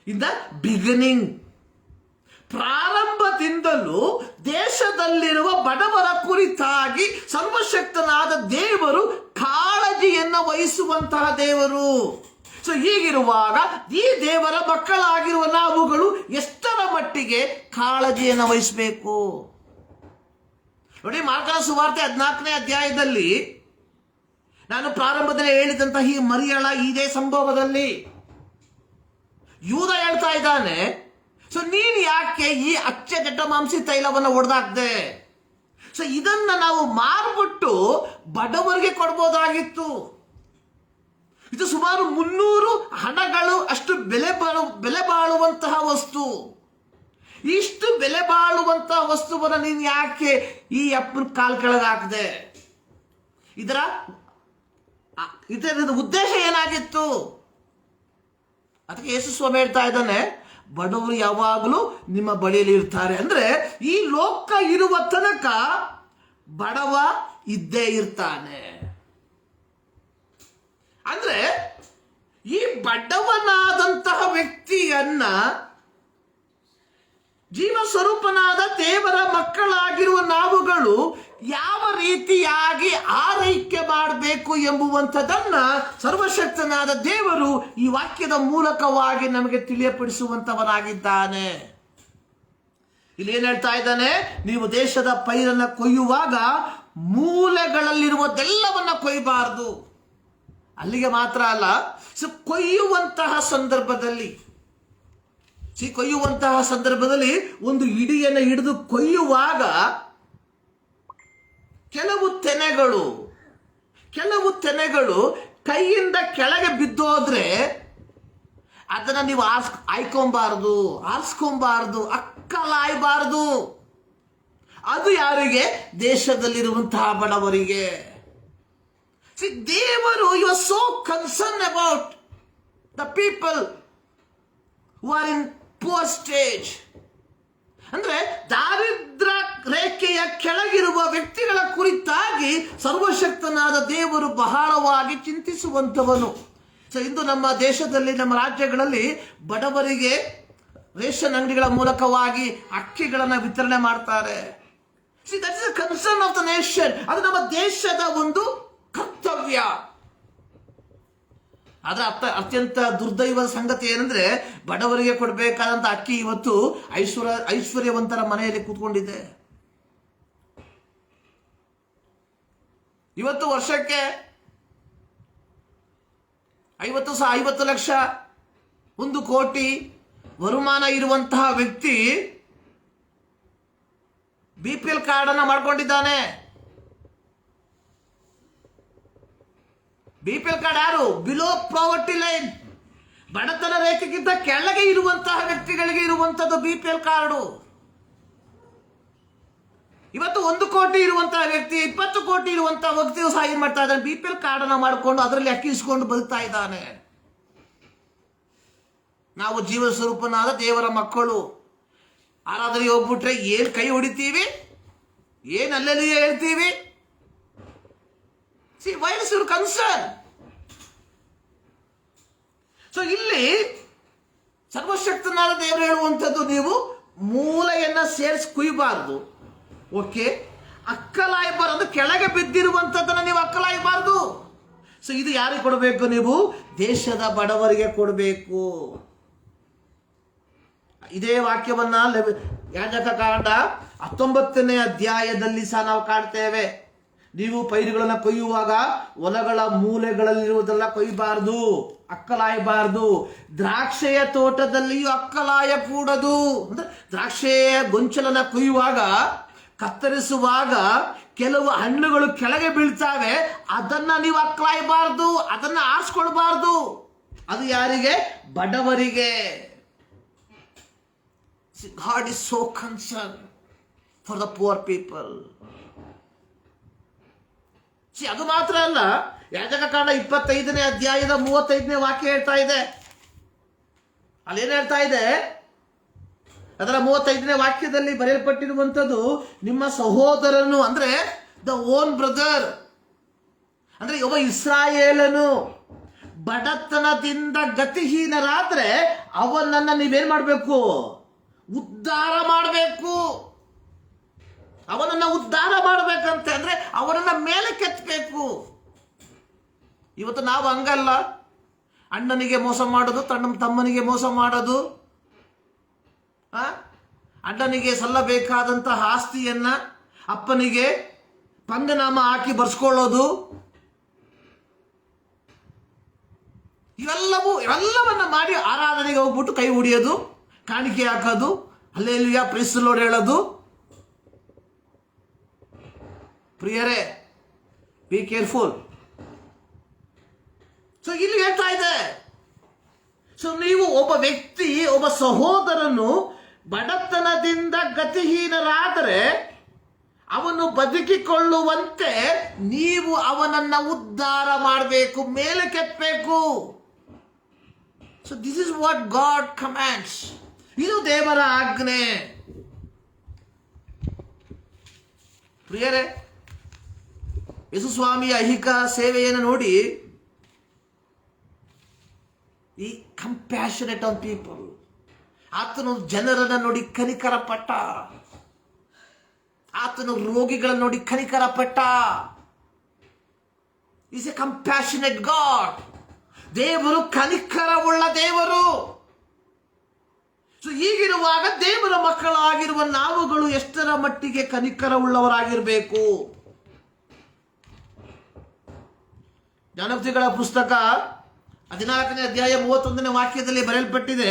in the beginning. ಪ್ರಾರಂಭದಿಂದಲೂ ದೇಶದಲ್ಲಿರುವ ಬಡವರ ಕುರಿತಾಗಿ ಸರ್ವಶಕ್ತನಾದ ದೇವರು ಕಾಳಜಿಯನ್ನು ವಹಿಸುವಂತಹ ದೇವರು. ಸೊ ಹೀಗಿರುವಾಗ ಈ ದೇವರ ಮಕ್ಕಳಾಗಿರುವ ನಾವುಗಳು ಎಷ್ಟರ ಮಟ್ಟಿಗೆ ಕಾಳಜಿಯನ್ನು ವಹಿಸಬೇಕು ನೋಡಿ. ಮಾರ್ಕನ ಸುವಾರ್ತೆ 14ನೇ ಅಧ್ಯಾಯದಲ್ಲಿ ನಾನು ಪ್ರಾರಂಭದಲ್ಲಿ ಹೇಳಿದಂತಹ ಈ ಮರಿಯಳ ಇದೇ ಸಂಭವದಲ್ಲಿ ಯೂದ ಹೇಳ್ತಾ ಇದ್ದಾನೆ, ಸೊ ನೀನು ಯಾಕೆ ಈ ಅಚ್ಚೆ ಜಟಮಾಂಸಿ ತೈಲವನ್ನು ಹೊಡೆದಾಕ್ದೆ? ಸೊ ಇದನ್ನ ನಾವು ಮಾರ್ಬಿಟ್ಟು ಬಡವರಿಗೆ ಕೊಡ್ಬೋದಾಗಿತ್ತು. ಇದು ಸುಮಾರು 300 ಹಣಗಳು ಅಷ್ಟು ಬೆಲೆ ಬಾಳುವಂತಹ ವಸ್ತು. ಇಷ್ಟು ಬೆಲೆ ಬಾಳುವಂತಹ ವಸ್ತುವನ್ನು ನೀನು ಯಾಕೆ ಈ ಅಪ್ಪನ ಕಾಲ್ ಕೆಳಗೆ ಹಾಕಿದೆ? ಇದರ ಉದ್ದೇಶ ಏನಾಗಿತ್ತು? ಅದಕ್ಕೆ ಯೇಸು ಸ್ವಾಮಿ ಹೇಳ್ತಾ ಇದ್ದಾನೆ, ಬಡವರು ಯಾವಾಗಲೂ ನಿಮ್ಮ ಬಳಿಯಲ್ಲಿ ಇರ್ತಾರೆ. ಅಂದ್ರೆ ಈ ಲೋಕ ಇರುವ ತನಕ ಬಡವ ಇದ್ದೇ ಇರ್ತಾನೆ. ಅಂದ್ರೆ ಈ ಬಡವನಾದಂತಹ ವ್ಯಕ್ತಿಯನ್ನ ಜೀವ ಸ್ವರೂಪನಾದ ದೇವರ ಮಕ್ಕಳಾಗಿರುವ ನಾವುಗಳು ಯಾವ ರೀತಿಯಾಗಿ ಆರೈಕೆ ಮಾಡಬೇಕು ಎಂಬುವಂಥದ್ದನ್ನ ಸರ್ವಶಕ್ತನಾದ ದೇವರು ಈ ವಾಕ್ಯದ ಮೂಲಕವಾಗಿ ನಮಗೆ ತಿಳಿಯಪಡಿಸುವಂತವನಾಗಿದ್ದಾನೆ. ಇಲ್ಲಿ ಏನ್ ಹೇಳ್ತಾ ಇದ್ದಾನೆ? ನೀವು ದೇಶದ ಪೈರನ್ನ ಕೊಯ್ಯುವಾಗ ಮೂಲೆಗಳಲ್ಲಿರುವುದೆಲ್ಲವನ್ನ ಕೊಯ್ಯಬಾರದು. ಅಲ್ಲಿಗೆ ಮಾತ್ರ ಅಲ್ಲ, ಕೊಯ್ಯುವಂತಹ ಸಂದರ್ಭದಲ್ಲಿ ಒಂದು ಇಡಿಯನ್ನು ಹಿಡಿದು ಕೊಯ್ಯುವಾಗ ಕೆಲವು ತೆನೆಗಳು ಕೈಯಿಂದ ಕೆಳಗೆ ಬಿದ್ದೋದ್ರೆ ಅದನ್ನ ನೀವು ಆರಿಸ್ಕೊಂಬಾರದು, ಅಕ್ಕಲಾಯಬಾರದು. ಅದು ಯಾರಿಗೆ? ದೇಶದಲ್ಲಿರುವಂತಹ ಬಡವರಿಗೆ. ದೇವರು you are so concern about the people who are in poor stage. ಅಂದ್ರೆ ದಾರಿದ್ರ ರೇಖೆಯ ಕೆಳಗಿರುವ ವ್ಯಕ್ತಿಗಳ ಕುರಿತಾಗಿ ಸರ್ವಶಕ್ತನಾದ ದೇವರು ಬಹಳವಾಗಿ ಚಿಂತಿಸುವಂತವನು. ಸೊ ಇಂದು ನಮ್ಮ ದೇಶದಲ್ಲಿ, ನಮ್ಮ ರಾಜ್ಯಗಳಲ್ಲಿ ಬಡವರಿಗೆ ರೇಷನ್ ಅಂಗಡಿಗಳ ಮೂಲಕವಾಗಿ ಅಕ್ಕಿಗಳನ್ನು ವಿತರಣೆ ಮಾಡ್ತಾರೆ. See, that is a concern of the nation. ಅದು ನಮ್ಮ ದೇಶದ ಒಂದು ಕರ್ತವ್ಯ. ಆದ್ರೆ ಅತ್ಯಂತ ದುರ್ದೈವದ ಸಂಗತಿ ಏನಂದ್ರೆ, ಬಡವರಿಗೆ ಕೊಡಬೇಕಾದಂತ ಅಕ್ಕಿ ಇವತ್ತು ಐಶ್ವರ್ಯವಂತರ ಮನೆಯಲ್ಲಿ ಕೂತ್ಕೊಂಡಿದೆ. ಇವತ್ತು ವರ್ಷಕ್ಕೆ 50 ಲಕ್ಷ, 1 ಕೋಟಿ ವರುಮಾನ ಇರುವಂತಹ ವ್ಯಕ್ತಿ BPL ಕಾರ್ಡ್ ಅನ್ನ ಮಾಡ್ಕೊಂಡಿದ್ದಾನೆ. BPL ಕಾರ್ಡ್ ಯಾರು? ಬಿಲೋ ಪಾವರ್ಟಿ ಲೈನ್, ಬಡತನ ರೇಖೆಗಿಂತ ಕೆಳಗೆ ಇರುವಂತಹ ವ್ಯಕ್ತಿಗಳಿಗೆ ಇರುವಂತದ್ದು BPL ಕಾರ್ಡು. ಇವತ್ತು 1 ಕೋಟಿ ಇರುವಂತಹ ವ್ಯಕ್ತಿ, 20 ಕೋಟಿ ಇರುವಂತಹ ವ್ಯಕ್ತಿಯು ಸಹ ಏನ್ ಮಾಡ್ತಾ ಇದ್ದಾನೆ? BPL ಕಾರ್ಡ್ ಅನ್ನ ಮಾಡಿಕೊಂಡು ಅದರಲ್ಲಿ ಅಕ್ಕಿಸ್ಕೊಂಡು ಬದುಕ್ತಾ ಇದ್ದಾನೆ. ನಾವು ಜೀವ ಸ್ವರೂಪನಾದ ದೇವರ ಮಕ್ಕಳು, ಆರಾಧನೆಗೆ ಹೋಗ್ಬಿಟ್ರೆ ಏನ್ ಕೈ ಹೊಡಿತೀವಿ, ಏನ್ ಅಲ್ಲೆಲ್ಲಿ ಹೇಳ್ತೀವಿ. why is your concern? So ಇಲ್ಲಿ ಸರ್ವಶಕ್ತನಾದ ದೇವರು ಹೇಳುವಂಥದ್ದು, ನೀವು ಮೂಲೆಯನ್ನ ಸೇರಿಸಿ ಕುಯ್ಯಬಾರ್ದು. ಓಕೆ, ಅಕ್ಕಲಾಯಬಾರ್ದು, ಅಂದ್ರೆ ಕೆಳಗೆ ಬಿದ್ದಿರುವಂಥದ್ದನ್ನ ನೀವು ಅಕ್ಕಲಾಯಬಾರ್ದು. ಸೊ ಇದು ಯಾರಿಗೆ ಕೊಡಬೇಕು? ನೀವು ದೇಶದ ಬಡವರಿಗೆ ಕೊಡಬೇಕು. ಇದೇ ವಾಕ್ಯವನ್ನ ಯಾಜಕಕಾಂಡ 19ನೇ ಅಧ್ಯಾಯದಲ್ಲಿ ಸಹ ನಾವು ಕಾಣ್ತೇವೆ. ನೀವು ಪೈರುಗಳನ್ನು ಕೊಯ್ಯುವಾಗ ಹೊಲಗಳ ಮೂಲೆಗಳಲ್ಲಿರುವುದೆಲ್ಲ ಕೊಯ್ಯಬಾರ್ದು, ಅಕ್ಕಲಾಯಬಾರ್ದು. ದ್ರಾಕ್ಷೆಯ ತೋಟದಲ್ಲಿಯೂ ಅಕ್ಕಲಾಯ ಕೂಡದು. ಅಂದ್ರೆ ದ್ರಾಕ್ಷೆಯ ಗೊಂಚಲನ್ನ ಕೊಯ್ಯುವಾಗ, ಕತ್ತರಿಸುವಾಗ ಕೆಲವು ಹಣ್ಣುಗಳು ಕೆಳಗೆ ಬೀಳ್ತಾವೆ, ಅದನ್ನ ನೀವು ಅಕ್ಕಲಾಯಬಾರ್ದು, ಅದನ್ನ ಆರಿಸ್ಕೊಳ್ಬಾರ್ದು. ಅದು ಯಾರಿಗೆ? ಬಡವರಿಗೆ. God is so concerned for the poor people. ಅದು ಮಾತ್ರ ಅಲ್ಲ, ಯಾಜಕಕಾಂಡ 25ನೇ ಅಧ್ಯಾಯದ 35ನೇ ವಾಕ್ಯ ಹೇಳ್ತಾ ಇದೆ. ಅಲ್ಲೇನು ಹೇಳ್ತಾ ಇದೆ? ಅದರ 35ನೇ ವಾಕ್ಯದಲ್ಲಿ ಬರೆಯಲ್ಪಟ್ಟಿರುವಂಥದ್ದು, ನಿಮ್ಮ ಸಹೋದರನು ಅಂದ್ರೆ ದ ಓನ್ ಬ್ರದರ್, ಅಂದ್ರೆ ಒಬ್ಬ ಇಸ್ರಾಯೇಲನು ಬಡತನದಿಂದ ಗತಿಹೀನರಾದ್ರೆ ಅವನನ್ನ ನೀವೇನ್ ಮಾಡಬೇಕು? ಉದ್ಧಾರ ಮಾಡಬೇಕು. ಅವನನ್ನ ಉದ್ಧಾರ ಮಾಡಬೇಕಂತ ಅಂದ್ರೆ ಅವನನ್ನ ಮೇಲೆ ಕೆತ್ತಬೇಕು. ಇವತ್ತು ನಾವು ಹಂಗಲ್ಲ. ಅಣ್ಣನಿಗೆ ಮೋಸ ಮಾಡೋದು, ತಮ್ಮನಿಗೆ ಮೋಸ ಮಾಡೋದು, ಅಣ್ಣನಿಗೆ ಸಲ್ಲಬೇಕಾದಂತಹ ಆಸ್ತಿಯನ್ನ ಅಪ್ಪನಿಗೆ ಪಂಗನಾಮ ಹಾಕಿ ಬರ್ಸ್ಕೊಳ್ಳೋದು, ಇವೆಲ್ಲವನ್ನ ಮಾಡಿ ಆರಾಧನೆಗೆ ಹೋಗ್ಬಿಟ್ಟು ಕೈ ಹೊಡಿಯೋದು, ಕಾಣಿಕೆ ಹಾಕೋದು, ಹಲ್ಲೆಲೂಯಾ ಪ್ರೈಸ್ ದಿ ಲಾರ್ಡ್ ಹೇಳೋದು. ಪ್ರಿಯರೇ, ಬಿ ಕೇರ್ಫುಲ್. ಸೊ ಇಲ್ಲಿ ಹೇಳ್ತಾ ಇದೆ, ಸೊ ನೀವು ಒಬ್ಬ ವ್ಯಕ್ತಿ, ಒಬ್ಬ ಸಹೋದರನು ಬಡತನದಿಂದ ಗತಿಹೀನರಾದರೆ ಅವನು ಬದುಕಿಕೊಳ್ಳುವಂತೆ ನೀವು ಅವನನ್ನ ಉದ್ಧಾರ ಮಾಡಬೇಕು, ಮೇಲೆ ಕೆತ್ತಬೇಕು. So this is what God commands. ಇದು ದೇವರ ಆಜ್ಞೆ. ಪ್ರಿಯರೇ, ಯೇಸು ಸ್ವಾಮಿಯ ಐಹಿಕ ಸೇವೆಯನ್ನು ನೋಡಿ, ಈ ಕಂಪ್ಯಾಷನೇಟ್ ಆನ್ ಪೀಪಲ್. ಆತನು ಜನರನ್ನ ನೋಡಿ ಕನಿಕರ ಪಟ್ಟ, ಆತನು ರೋಗಿಗಳನ್ನು ನೋಡಿ ಕನಿಕರ ಪಟ್ಟ. Is A compassionate god. ದೇವರು ಕನಿಕರವುಳ್ಳ ದೇವರು. ಸೊ ಹೀಗಿರುವಾಗ ದೇವರ ಮಕ್ಕಳಾಗಿರುವ ನಾವುಗಳು ಎಷ್ಟರ ಮಟ್ಟಿಗೆ ಕನಿಕರವುಳ್ಳವರಾಗಿರಬೇಕು? ಜ್ಞಾನೋಕ್ತಿಗಳ ಪುಸ್ತಕ 14ನೇ ಅಧ್ಯಾಯ 31ನೇ ವಾಕ್ಯದಲ್ಲಿ ಬರೆಯಲ್ಪಟ್ಟಿದೆ,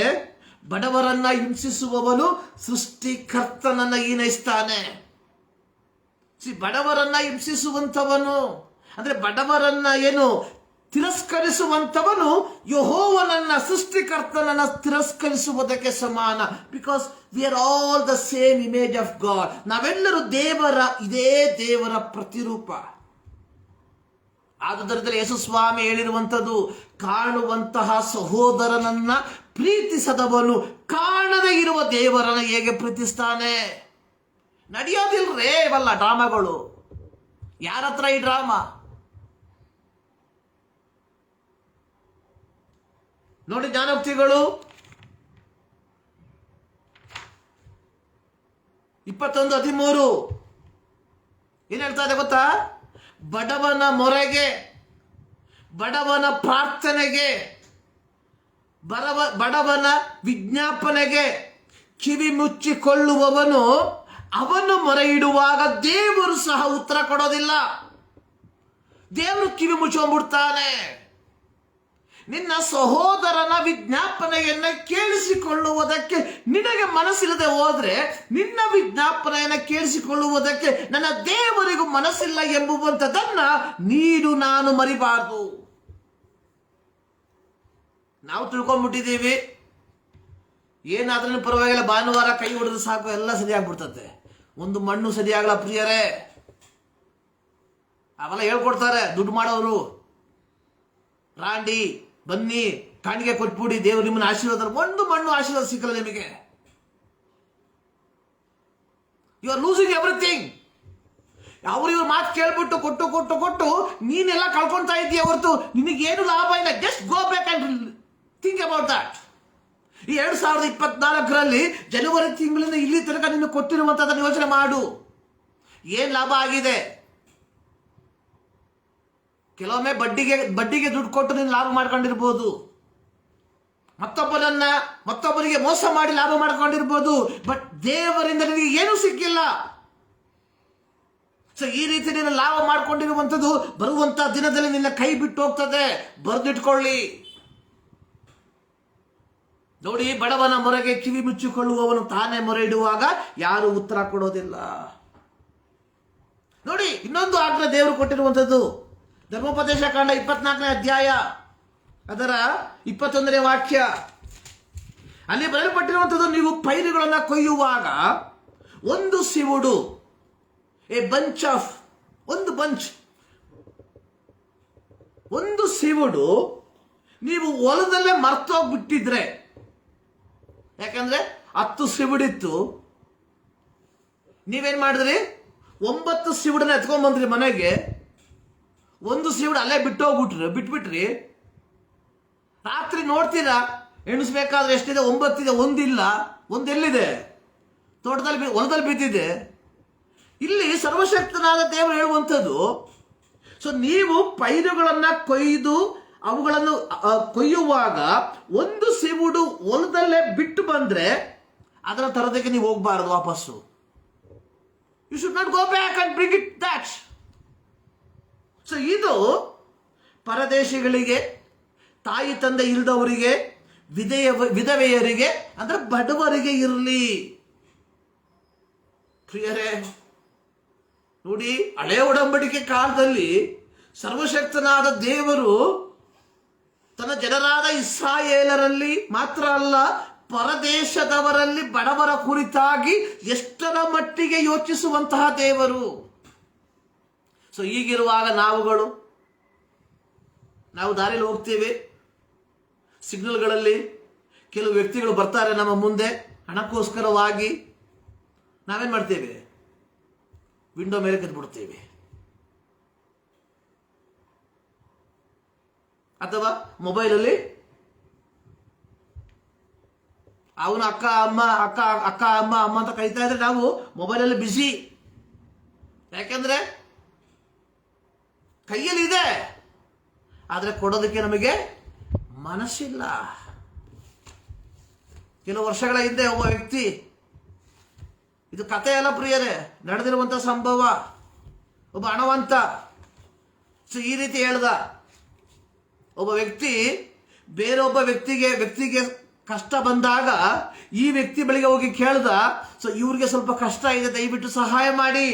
ಬಡವರನ್ನ ಹಿಂಸಿಸುವವನು ಸೃಷ್ಟಿಕರ್ತನನ್ನ ಹೀನೈಸ್ತಾನೆ. ಬಡವರನ್ನ ಹಿಂಸಿಸುವಂಥವನು ಅಂದ್ರೆ ಬಡವರನ್ನ ಏನು ತಿರಸ್ಕರಿಸುವಂಥವನು ಯೆಹೋವನನ್ನ, ಸೃಷ್ಟಿಕರ್ತನನ್ನ ತಿರಸ್ಕರಿಸುವುದಕ್ಕೆ ಸಮಾನ. Because we are all the same image of God. ನಾವೆಲ್ಲರೂ ಇದೇ ದೇವರ ಪ್ರತಿರೂಪ. ಆದುದರಿಂದ ಯೇಸು ಸ್ವಾಮಿ ಹೇಳಿರುವಂಥದ್ದು, ಕಾಣುವಂತಹ ಸಹೋದರನನ್ನ ಪ್ರೀತಿಸದವನು ಕಾಣದೇ ಇರುವ ದೇವರನ್ನ ಹೇಗೆ ಪ್ರೀತಿಸ್ತಾನೆ? ನಡೆಯೋದಿಲ್ರೇ ಇವೆಲ್ಲ ಡ್ರಾಮಾಗಳು. ಯಾರ ಹತ್ರ ಈ ಡ್ರಾಮಾ? ನೋಡಿ ಜ್ಞಾನೋಕ್ತಿಗಳು 21:13 ಏನ್ ಹೇಳ್ತಾ ಇದೆ ಗೊತ್ತಾ? ಬಡವನ ಮೊರೆಗೆ, ಬಡವನ ಪ್ರಾರ್ಥನೆಗೆ, ಬಡವನ ವಿಜ್ಞಾಪನೆಗೆ ಕಿವಿ ಮುಚ್ಚಿಕೊಳ್ಳುವವನು ಅವನು ಮೊರೆ ಇಡುವಾಗ ದೇವರು ಸಹ ಉತ್ತರ ಕೊಡೋದಿಲ್ಲ. ದೇವರು ಕಿವಿ ಮುಚ್ಕೊಂಡ್ಬಿಡ್ತಾನೆ. ನಿನ್ನ ಸಹೋದರನ ವಿಜ್ಞಾಪನೆಯನ್ನ ಕೇಳಿಸಿಕೊಳ್ಳುವುದಕ್ಕೆ ನಿನಗೆ ಮನಸ್ಸಿಲ್ಲದೆ ಹೋದ್ರೆ, ನಿನ್ನ ವಿಜ್ಞಾಪನೆಯನ್ನ ಕೇಳಿಸಿಕೊಳ್ಳುವುದಕ್ಕೆ ನನ್ನ ದೇವರಿಗೂ ಮನಸ್ಸಿಲ್ಲ ಎಂಬುವಂಥದ್ದನ್ನ ನೀನು ನಾನು ಮರಿಬಾರ್ದು. ನಾವು ತಿಳ್ಕೊಂಡ್ಬಿಟ್ಟಿದ್ದೀವಿ, ಏನಾದ್ರೂ ಪರವಾಗಿಲ್ಲ, ಭಾನುವಾರ ಕೈ ಹೊಡೆದು ಸಾಕು, ಎಲ್ಲ ಸರಿಯಾಗ್ಬಿಡ್ತತೆ. ಒಂದು ಮಣ್ಣು ಸರಿಯಾಗಲ್ಲ ಪ್ರಿಯರೇ. ಅವೆಲ್ಲ ಹೇಳ್ಕೊಡ್ತಾರೆ ದುಡ್ಡು ಮಾಡೋರು. ರಾಂಡಿ ಬನ್ನಿ ಕಾಣಿಗೆ ಕೊಟ್ಬಿಡಿ, ದೇವರು ನಿಮ್ಮನ್ನ ಆಶೀರ್ವಾದ. ಒಂದು ಮಣ್ಣು ಆಶೀರ್ವಾದ ಸಿಕ್ಕಲ್ಲ ನಿಮಗೆ. You are losing everything. ಇವ್ರ ಮಾತು ಕೇಳ್ಬಿಟ್ಟು ಕೊಟ್ಟು ಕೊಟ್ಟು ಕೊಟ್ಟು ನೀನೆಲ್ಲ ಕಳ್ಕೊಳ್ತಾ ಇದೀಯ ಹೊರತು ನಿನಗೇನು ಲಾಭ ಇಲ್ಲ. Just go back and think about that. ಈ 2024ರಲ್ಲಿ ಜನವರಿ ತಿಂಗಳಿಂದ ಇಲ್ಲಿ ತನಕ ನಿನ್ನ ಕೊಟ್ಟಿರುವಂತದನ್ನು ಯೋಚನೆ ಮಾಡು. ಏನ್ ಲಾಭ ಆಗಿದೆ? ಕೆಲವೊಮ್ಮೆ ಬಡ್ಡಿಗೆ ದುಡ್ಡು ಕೊಟ್ಟು ನೀನು ಲಾಭ ಮಾಡ್ಕೊಂಡಿರ್ಬೋದು, ಮತ್ತೊಬ್ಬರಿಗೆ ಮೋಸ ಮಾಡಿ ಲಾಭ ಮಾಡ್ಕೊಂಡಿರ್ಬೋದು. ಬಟ್ ದೇವರಿಂದ ನಿನಗೆ ಏನೂ ಸಿಕ್ಕಿಲ್ಲ. ಸೊ ಈ ರೀತಿ ನೀನು ಲಾಭ ಮಾಡ್ಕೊಂಡಿರುವಂಥದ್ದು ಬರುವಂತ ದಿನದಲ್ಲಿ ನಿನ್ನ ಕೈ ಬಿಟ್ಟು ಹೋಗ್ತದೆ. ಬರೆದಿಟ್ಕೊಳ್ಳಿ. ನೋಡಿ, ಬಡವನ ಮೊರೆಗೆ ಕಿವಿ ಮುಚ್ಚಿಕೊಳ್ಳುವವನು ತಾನೇ ಮೊರೆ ಇಡುವಾಗ ಯಾರು ಉತ್ತರ ಕೊಡೋದಿಲ್ಲ. ನೋಡಿ, ಇನ್ನೊಂದು ಆಜ್ಞೆ ದೇವರು ಕೊಟ್ಟಿರುವಂಥದ್ದು ಧರ್ಮೋಪದೇಶ ಕಾಂಡ 24ನೇ ಅಧ್ಯಾಯ ಅದರ 21ನೇ ವಾಕ್ಯ. ಅಲ್ಲಿ ಬರೆಯಲ್ಪಟ್ಟಿರುವಂಥದ್ದು, ನೀವು ಪೈರುಗಳನ್ನು ಕೊಯ್ಯುವಾಗ ಒಂದು ಸಿವುಡು, ಒಂದು ಸಿವುಡು ನೀವು ಹೊಲದಲ್ಲೇ ಮರ್ತೋಗ್ಬಿಟ್ಟಿದ್ರೆ, ಯಾಕಂದ್ರೆ 10 ಸಿವುಡಿತ್ತು, ನೀವೇನ್ ಮಾಡಿದ್ರಿ? 9 ಸಿವುಡನ್ನ ಎತ್ಕೊಂಡ್ಬಂದ್ರಿ ಮನೆಗೆ. ಒಂದು ಸಿವುಡು ಅಲ್ಲೇ ಬಿಟ್ಬಿಟ್ರಿ. ರಾತ್ರಿ ನೋಡ್ತೀರಾ, ಎಣಿಸ್ಬೇಕಾದ್ರೆ ಎಷ್ಟಿದೆ? 9 ಇದೆ, ಒಂದಿಲ್ಲ. ಒಂದೆಲ್ಲಿದೆ? ಹೊಲದಲ್ಲಿ ಬಿದ್ದಿದೆ. ಇಲ್ಲಿ ಸರ್ವಶಕ್ತನಾದ ದೇವರು ಹೇಳುವಂಥದ್ದು, ಸೊ ನೀವು ಪೈರುಗಳನ್ನ ಕೊಯ್ದು ಅವುಗಳನ್ನು ಕೊಯ್ಯುವಾಗ ಒಂದು ಸಿವುಡು ಹೊಲದಲ್ಲೇ ಬಿಟ್ಟು ಬಂದ್ರೆ ಅದರ ತರದಕ್ಕೆ ನೀವು ಹೋಗ್ಬಾರದು ವಾಪಸ್ಸು. You should not go back and bring it that. So ಇದು ಪರದೇಶಿಗಳಿಗೆ, ತಾಯಿ ತಂದೆ ಇಲ್ಲದವರಿಗೆ, ವಿಧವೆಯರಿಗೆ, ಅಂದ್ರೆ ಬಡವರಿಗೆ ಇರಲಿ. ಪ್ರಿಯರೇ, ನೋಡಿ, ಹಳೆ ಒಡಂಬಡಿಕೆ ಕಾಲದಲ್ಲಿ ಸರ್ವಶಕ್ತನಾದ ದೇವರು ತನ್ನ ಜನರಾದ ಇಸ್ರಾಯೇಲರಲ್ಲಿ ಮಾತ್ರ ಅಲ್ಲ, ಪರದೇಶದವರಲ್ಲಿ ಬಡವರ ಕುರಿತಾಗಿ ಎಷ್ಟರ ಮಟ್ಟಿಗೆ ಯೋಚಿಸುವಂತಹ ದೇವರು. ಸೊ ಈಗಿರುವಾಗ ನಾವು ದಾರಿಯಲ್ಲಿ ಹೋಗ್ತೀವಿ, ಸಿಗ್ನಲ್ಗಳಲ್ಲಿ ಕೆಲವು ವ್ಯಕ್ತಿಗಳು ಬರ್ತಾರೆ ನಮ್ಮ ಮುಂದೆ ಹಣಕ್ಕೋಸ್ಕರವಾಗಿ. ನಾವೇನ್ ಮಾಡ್ತೇವೆ? ವಿಂಡೋ ಮೇಲೆ ಕೆತ್ಬಿಡ್ತೇವೆ, ಅಥವಾ ಮೊಬೈಲಲ್ಲಿ ಅವನು ಅಕ್ಕ ಅಮ್ಮ ಅಂತ ಕರೀತಾ ಇದ್ರೆ ನಾವು ಮೊಬೈಲಲ್ಲಿ ಬಿಸಿ. ಯಾಕೆಂದ್ರೆ ಕೈಯಲ್ಲಿ ಇದೆ, ಆದ್ರೆ ಕೊಡೋದಕ್ಕೆ ನಮಗೆ ಮನಸ್ಸಿಲ್ಲ. ಕೆಲವು ವರ್ಷಗಳ ಹಿಂದೆ ಒಬ್ಬ ವ್ಯಕ್ತಿ, ಇದು ಕಥೆ ಅಲ್ಲ ಪ್ರಿಯರೇ, ನಡೆದಿರುವಂತ ಸಂಭವ, ಒಬ್ಬ ಹಣವಂತ ಸೊ ಈ ರೀತಿ ಹೇಳ್ದ. ಒಬ್ಬ ವ್ಯಕ್ತಿ ಬೇರೊಬ್ಬ ವ್ಯಕ್ತಿಗೆ ಕಷ್ಟ ಬಂದಾಗ ಈ ವ್ಯಕ್ತಿ ಬಳಿಗೆ ಹೋಗಿ ಕೇಳ್ದ, ಸೊ ಇವ್ರಿಗೆ ಸ್ವಲ್ಪ ಕಷ್ಟ ಇದೆ, ದಯವಿಟ್ಟು ಸಹಾಯ ಮಾಡಿ.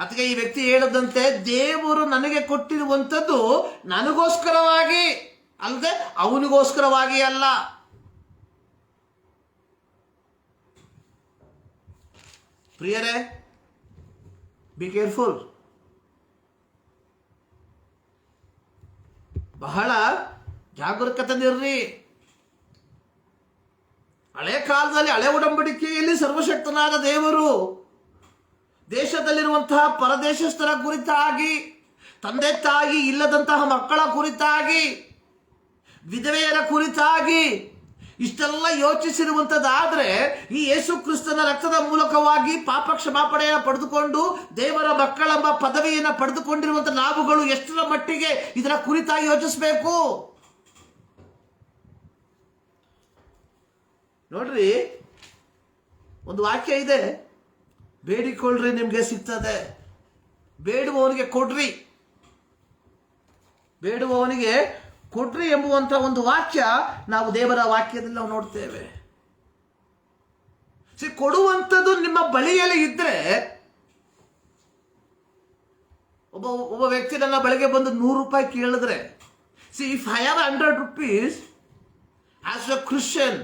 ಅದಕ್ಕೆ ಈ ವ್ಯಕ್ತಿ ಹೇಳದಂತೆ, ದೇವರು ನನಗೆ ಕೊಟ್ಟಿರುವಂಥದ್ದು ನನಗೋಸ್ಕರವಾಗಿ ಅಲ್ಲದೆ ಅವನಿಗೋಸ್ಕರವಾಗಿ ಅಲ್ಲ. ಪ್ರಿಯರೇ, ಬಿ ಕೇರ್ಫುಲ್. ಬಹಳ ಜಾಗರೂಕತೆಯಿರ್ರಿ. ಹಳೆ ಕಾಲದಲ್ಲಿ, ಹಳೆ ಒಡಂಬಡಿಕೆಯಲ್ಲಿ ಸರ್ವಶಕ್ತನಾದ ದೇವರು ದೇಶದಲ್ಲಿರುವಂತಹ ಪರದೇಶಸ್ಥರ ಕುರಿತಾಗಿ, ತಂದೆ ತಾಯಿ ಇಲ್ಲದಂತಹ ಮಕ್ಕಳ ಕುರಿತಾಗಿ, ವಿಧವೆಯರ ಕುರಿತಾಗಿ ಇಷ್ಟೆಲ್ಲ ಯೋಚಿಸಿರುವಂಥದ್ದಾದ್ರೆ ಈ ಯೇಸು ಕ್ರಿಸ್ತನ ರಕ್ತದ ಮೂಲಕವಾಗಿ ಪಾಪ ಕ್ಷಮಾಪಣೆಯನ್ನು ಪಡೆದುಕೊಂಡು ದೇವರ ಮಕ್ಕಳೆಂಬ ಪದವಿಯನ್ನು ಪಡೆದುಕೊಂಡಿರುವಂಥ ನಾವುಗಳು ಎಷ್ಟರ ಮಟ್ಟಿಗೆ ಇದರ ಕುರಿತಾಗಿ ಯೋಚಿಸಬೇಕು. ನೋಡ್ರಿ, ಒಂದು ವಾಕ್ಯ ಇದೆ, ಬೇಡಿಕೊಳ್ಳ್ರಿ ನಿಮ್ಗೆ ಸಿಗ್ತದೆ, ಬೇಡುವವನಿಗೆ ಕೊಡ್ರಿ, ಬೇಡುವವನಿಗೆ ಕೊಡ್ರಿ ಎಂಬುವಂತ ಒಂದು ವಾಕ್ಯ ನಾವು ದೇವರ ವಾಕ್ಯದಲ್ಲಿ ನಾವು ನೋಡ್ತೇವೆ. ಕೊಡುವಂಥದ್ದು ನಿಮ್ಮ ಬಳಿಯಲ್ಲಿ ಇದ್ರೆ, ಒಬ್ಬ ವ್ಯಕ್ತಿ ನನ್ನ ಬಳಿಗೆ ಬಂದು 100 ರೂಪಾಯಿ ಕೇಳಿದ್ರೆ, if I have 100 rupees as a Christian,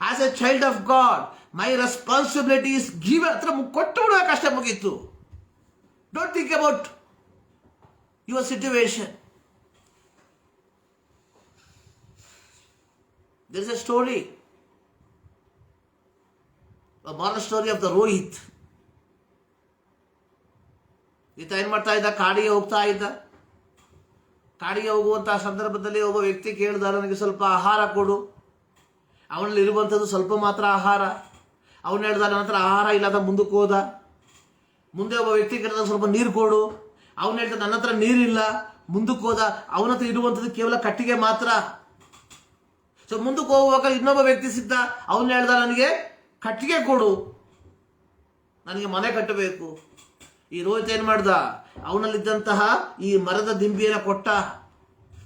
as a child of god, my responsibility is give ಹತ್ರ ಕೊಟ್ಟು ಬಿಡುವ ಕಷ್ಟ ಮುಗೀತು. Don't think about your situation. There is a story, a moral story of the Rohit. ಈತ ಏನ್ ಮಾಡ್ತಾ ಇದ್ದ, ಕಾಡಿಗೆ ಹೋಗ್ತಾ ಇದ್ದ. ಕಾಡಿಗೆ ಹೋಗುವಂತಹ ಸಂದರ್ಭದಲ್ಲಿ ಒಬ್ಬ ವ್ಯಕ್ತಿ ಕೇಳಿದ, ನನಗೆ ಸ್ವಲ್ಪ ಆಹಾರ ಕೊಡು. ಅವನಲ್ಲಿ ಇರುವಂಥದ್ದು ಸ್ವಲ್ಪ ಮಾತ್ರ ಆಹಾರ. ಅವನು ಹೇಳ್ದ, ನನ್ನ ಹತ್ರ ಆಹಾರ ಇಲ್ಲದ ಮುಂದಕ್ಕೆ ಹೋದ. ಮುಂದೆ ಒಬ್ಬ ವ್ಯಕ್ತಿ ಕೇಳಿದ, ಸ್ವಲ್ಪ ನೀರು ಕೊಡು. ಅವನು ಹೇಳ್ದ, ನನ್ನ ಹತ್ರ ನೀರಿಲ್ಲ. ಮುಂದಕ್ಕೆ ಹೋದ. ಅವನ ಹತ್ರ ಇರುವಂಥದ್ದು ಕೇವಲ ಕಟ್ಟಿಗೆ ಮಾತ್ರ. ಮುಂದಕ್ಕೆ ಹೋಗುವಾಗ ಇನ್ನೊಬ್ಬ ವ್ಯಕ್ತಿ ಸಿದ್ಧ. ಅವನು ಹೇಳ್ದ, ನನಗೆ ಕಟ್ಟಿಗೆ ಕೊಡು, ನನಗೆ ಮನೆ ಕಟ್ಟಬೇಕು. ಈ ರೋಹಿತ್ ಏನ್ ಮಾಡ್ದ, ಅವನಲ್ಲಿದ್ದಂತಹ ಈ ಮರದ ದಿಂಬಿಯನ್ನು ಕೊಟ್ಟ.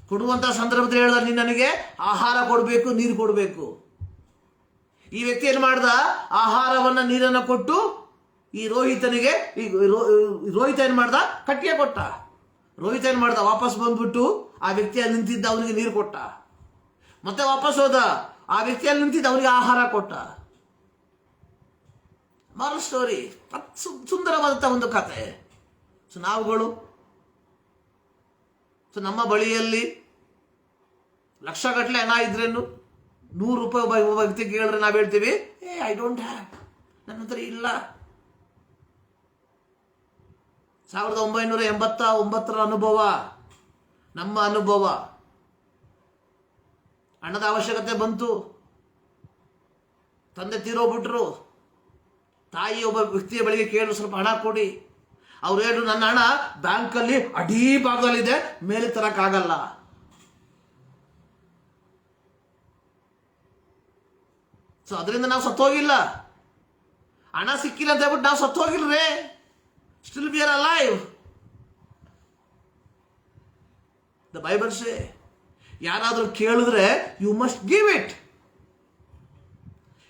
ಕೊಡುವಂತಹ ಸಂದರ್ಭದಲ್ಲಿ ಹೇಳ್ದ, ನೀನು ನನಗೆ ಆಹಾರ ಕೊಡಬೇಕು, ನೀರು ಕೊಡಬೇಕು. ಈ ವ್ಯಕ್ತಿ ಏನ್ ಮಾಡ್ದ, ಆಹಾರವನ್ನ ನೀರನ್ನ ಕೊಟ್ಟು ಈ ರೋಹಿತನಿಗೆ, ರೋಹಿತ ಏನ್ ಮಾಡ್ದ, ಕಟ್ಟಿಗೆ ಕೊಟ್ಟ. ರೋಹಿತ ಏನ್ ಮಾಡ್ದ, ವಾಪಸ್ ಬಂದ್ಬಿಟ್ಟು ಆ ವ್ಯಕ್ತಿ ಅಲ್ಲಿ ನಿಂತಿದ್ದ ಅವನಿಗೆ ನೀರು ಕೊಟ್ಟ. ಮತ್ತೆ ವಾಪಸ್ ಹೋದ, ಆ ವ್ಯಕ್ತಿಯಲ್ಲಿ ನಿಂತಿದ್ದ ಅವನಿಗೆ ಆಹಾರ ಕೊಟ್ಟ. ಮಾರಲ್ ಸ್ಟೋರಿ, ಸುಂದರವಾದಂತಹ ಒಂದು ಕಥೆ. ನಾವುಗಳು ನಮ್ಮ ಬಳಿಯಲ್ಲಿ ಲಕ್ಷಗಟ್ಟಲೆ ಹಣ ಇದ್ರೇನು, 100 ರೂಪಾಯಿ ಒಬ್ಬ ವ್ಯಕ್ತಿ ಕೇಳಿದ್ರೆ ನಾವು ಹೇಳ್ತೀವಿ, ಐ ಡೋಂಟ್ ಹ್ಯಾವ್, ನನ್ನ ಹತ್ರ ಇಲ್ಲ. 1989 ಅನುಭವ, ನಮ್ಮ ಅನುಭವ. ಹಣದ ಅವಶ್ಯಕತೆ ಬಂತು, ತಂದೆ ತೀರೋಗ್ಬಿಟ್ರು. ತಾಯಿ ಒಬ್ಬ ವ್ಯಕ್ತಿಯ ಬಳಿಗೆ ಕೇಳು, ಸ್ವಲ್ಪ ಹಣ ಕೊಡಿ. ಅವ್ರು ಹೇಳು, ನನ್ನ ಹಣ ಬ್ಯಾಂಕಲ್ಲಿ ಅಡೀ ಭಾಗದಲ್ಲಿದೆ, ಮೇಲೆ ತರಕ್ಕಾಗಲ್ಲ. ಅದರಿಂದ ನಾವು ಸತ್ತೋಗಿಲ್ಲ. ಹಣ ಸಿಕ್ಕಿಲ್ಲ ಅಂತ ಹೇಳ್ಬಿಟ್ಟು ನಾವು ಸತ್ತೋಗಿಲ್ರೇ. Still we are alive. The Bible say, ಯಾರಾದ್ರೂ ಕೇಳಿದ್ರೆ you must give it.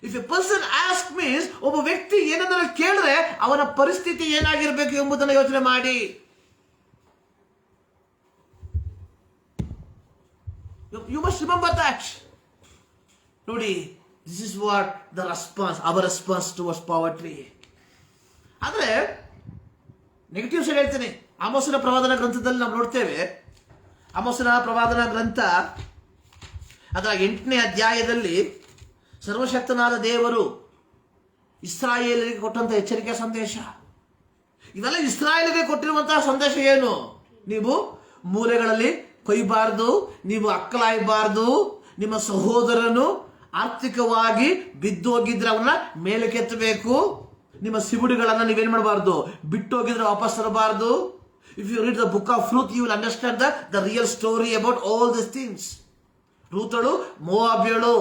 If a person ask means, ಒಬ್ಬ ವ್ಯಕ್ತಿ ಏನಾದರೂ ಕೇಳಿದ್ರೆ ಅವನ ಪರಿಸ್ಥಿತಿ ಏನಾಗಿರ್ಬೇಕು ಎಂಬುದನ್ನು ಯೋಚನೆ ಮಾಡಿ. You must remember that. ನೋಡಿ, this is what the response, our response towards poverty. ಆದ್ರೆ ನೆಗೆಟಿವ್ ಸೈಡ್ ಹೇಳ್ತೇನೆ. ಆಮೋಸನ ಪ್ರವಾದನ ಗ್ರಂಥದಲ್ಲಿ ನಾವು ನೋಡ್ತೇವೆ. ಆಮೋಸನ ಪ್ರವಾದನ ಗ್ರಂಥ ಅದರ 8ನೇ ಅಧ್ಯಾಯದಲ್ಲಿ ಸರ್ವಶಕ್ತನಾದ ದೇವರು ಇಸ್ರಾಯೇಲರಿಗೆ ಕೊಟ್ಟಂತ ಎಚ್ಚರಿಕೆ ಸಂದೇಶ. ಇದೆಲ್ಲ ಇಸ್ರಾಯೇಲಿಗೆ ಕೊಟ್ಟಿರುವಂತಹ ಸಂದೇಶ ಏನು? ನೀವು ಮೂಲೆಗಳಲ್ಲಿ ಕೊಯ್ಯಬಾರದು, ನೀವು ಅಕ್ಕಲಾಯಬಾರದು, ನಿಮ್ಮ ಸಹೋದರನು ಆರ್ಥಿಕವಾಗಿ ಬಿದ್ದೋಗಿದ್ರೆ ಅವನ್ನ ಮೇಲೆ ಕೆತ್ತಬೇಕು, ನಿಮ್ಮ ಸಿವುಡಿಗಳನ್ನ ನೀವೇನ್ ಮಾಡಬಾರ್ದು, ಬಿಟ್ಟೋಗಿದ್ರೆ ವಾಪಸ್ ತರಬಾರದು. If you read the book of Ruth, you will understand the real story about all these things. ರೂತಳು ಮೋವಾಬ್ಯಳು,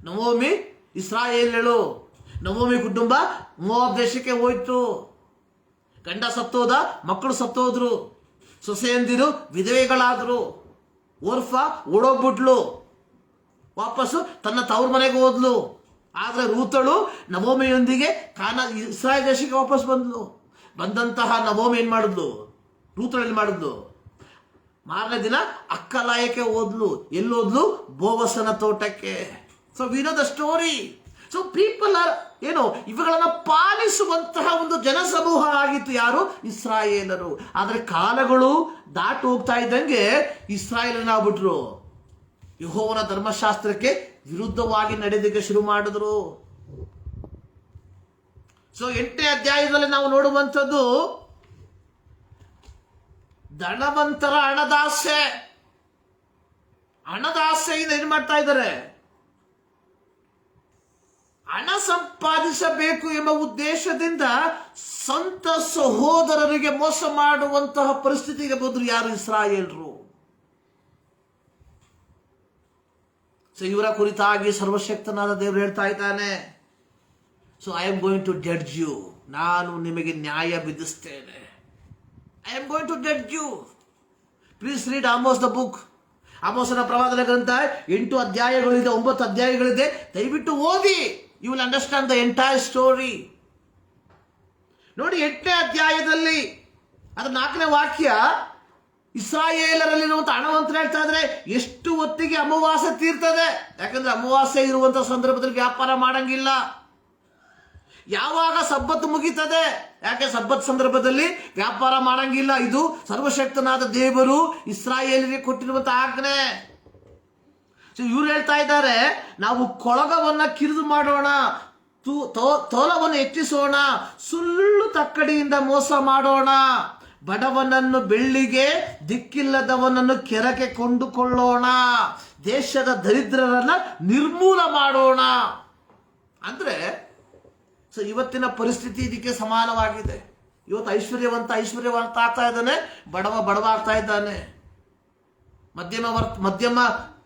ನವೋಮಿ ಇಸ್ರಾಯೇಲಳು. ನವೋಮಿ ಕುಟುಂಬ ಮೋವಾಬ್ ದೇಶಕ್ಕೆ ಹೋಯ್ತು. ಗಂಡ ಸತ್ತೋದ, ಮಕ್ಕಳು ಸತ್ತೋದ್ರು, ಸೊಸೆಯಂದಿರು ವಿಧವೆಗಳಾದ್ರು. ಓರ್ಫಾ ಓಡೋಗ್ಬಿಟ್ಲು, ವಾಪಸ್ಸು ತನ್ನ ತವ್ರ ಮನೆಗೆ ಹೋದ್ಲು. ಆದ್ರೆ ರೂತಳು ನವೋಮಿಯೊಂದಿಗೆ ಇಸ್ರಾಯೇಲ್ ದೇಶಕ್ಕೆ ವಾಪಸ್ ಬಂದ್ಲು. ಬಂದಂತಹ ನವೋಮಿ ಏನ್ ಮಾಡಿದ್ಲು, ರೂತಳಲ್ಲಿ ಮಾಡಿದ್ಲು, ಮಾರನೇ ದಿನ ಅಕ್ಕಲಾಯಕ್ಕೆ ಹೋದ್ಲು. ಎಲ್ಲೋದ್ಲು? ಬೋವಸನ ತೋಟಕ್ಕೆ. So we know the story. So people are ಏನು, ಇವುಗಳನ್ನ ಪಾಲಿಸುವಂತಹ ಒಂದು ಜನಸಮೂಹ ಆಗಿತ್ತು. ಯಾರು? ಇಸ್ರಾಯೇಲರು. ಆದ್ರೆ ಕಾಲಗಳು ದಾಟು ಹೋಗ್ತಾ ಇದ್ದಂಗೆ ಇಸ್ರಾಯೇಲನಾಗ್ಬಿಟ್ರು. ಯೆಹೋವನ ಧರ್ಮಶಾಸ್ತ್ರಕ್ಕೆ ವಿರುದ್ಧವಾಗಿ ನಡೆದಕ್ಕೆ ಶುರು ಮಾಡಿದ್ರು. ಸೊ 8ನೇ ಅಧ್ಯಾಯದಲ್ಲಿ ನಾವು ನೋಡುವಂಥದ್ದು ಧನವಂತರ ಹಣದಾಸೆ. ಹಣದ ಆಸೆಯಿಂದ ಏನ್ ಮಾಡ್ತಾ ಇದ್ದಾರೆ? ಹಣ ಸಂಪಾದಿಸಬೇಕು ಎಂಬ ಉದ್ದೇಶದಿಂದ ಸ್ವಂತ ಸಹೋದರರಿಗೆ ಮೋಸ ಮಾಡುವಂತಹ ಪರಿಸ್ಥಿತಿಗೆ ಬಂದ್ರು ಯಾರು? ಇಸ್ರಾಯೇಲ್ರು. ಇವರ ಕುರಿತಾಗಿ ಸರ್ವಶಕ್ತನಾದ ದೇವರು ಹೇಳ್ತಾ ಇದ್ದಾನೆ, so I am going to judge you. ನಾನು ನಿಮಗೆ ನ್ಯಾಯ ವಿಧಿಸ್ತೇನೆ. I am going to judge you. Please read Amos the book. ಆಮೋಸನ ಪ್ರವಾದನ ಗ್ರಂಥ 8 ಅಧ್ಯಾಯಗಳಿದೆ, 9 ಅಧ್ಯಾಯಗಳಿದೆ. ದಯವಿಟ್ಟು ಓದಿ. You will understand the entire story. ನೋಡಿ, 8ನೇ ಅಧ್ಯಾಯದಲ್ಲಿ ಅದರ 4ನೇ ವಾಕ್ಯ, ಇಸ್ರಾಯೇಲರಲ್ಲಿರುವಂತಹ ಹಣವಂತರು ಹೇಳ್ತಾ ಇದ್ರೆ ಎಷ್ಟು ಹೊತ್ತಿಗೆ ಅಮಾವಾಸ್ಯೆ ತೀರ್ತದೆ. ಯಾಕಂದ್ರೆ ಅಮಾವಾಸ್ಯೆ ಇರುವಂತಹ ಸಂದರ್ಭದಲ್ಲಿ ವ್ಯಾಪಾರ ಮಾಡಂಗಿಲ್ಲ. ಯಾವಾಗ ಸಬ್ಬತ್ತು ಮುಗೀತದೆ, ಯಾಕೆ ಸಬ್ಬತ್ ಸಂದರ್ಭದಲ್ಲಿ ವ್ಯಾಪಾರ ಮಾಡಂಗಿಲ್ಲ. ಇದು ಸರ್ವಶಕ್ತನಾದ ದೇವರು ಇಸ್ರಾಯೇಲರಿಗೆ ಕೊಟ್ಟಿರುವಂತಹ ಆಜ್ಞೆ. ಇವ್ರು ಹೇಳ್ತಾ ಇದ್ದಾರೆ, ನಾವು ಕೊಳಗವನ್ನ ಕಿರಿದು ಮಾಡೋಣ, ತೋಲವನ್ನು ಹೆಚ್ಚಿಸೋಣ, ಸುಳ್ಳು ತಕ್ಕಡಿಯಿಂದ ಮೋಸ ಮಾಡೋಣ, ಬಡವನನ್ನು ಬೆಳ್ಳಿಗೆ, ದಿಕ್ಕಿಲ್ಲದವನನ್ನು ಕೆರಕ್ಕೆ ಕೊಂಡುಕೊಳ್ಳೋಣ, ದೇಶದ ದರಿದ್ರರನ್ನ ನಿರ್ಮೂಲ ಮಾಡೋಣ. ಅಂದ್ರೆ ಇವತ್ತಿನ ಪರಿಸ್ಥಿತಿ ಇದಕ್ಕೆ ಸಮಾನವಾಗಿದೆ. ಇವತ್ತು ಐಶ್ವರ್ಯವಂತ ಆಗ್ತಾ ಇದ್ದಾನೆ, ಬಡವ ಆಗ್ತಾ ಇದ್ದಾನೆ. ಮಧ್ಯಮ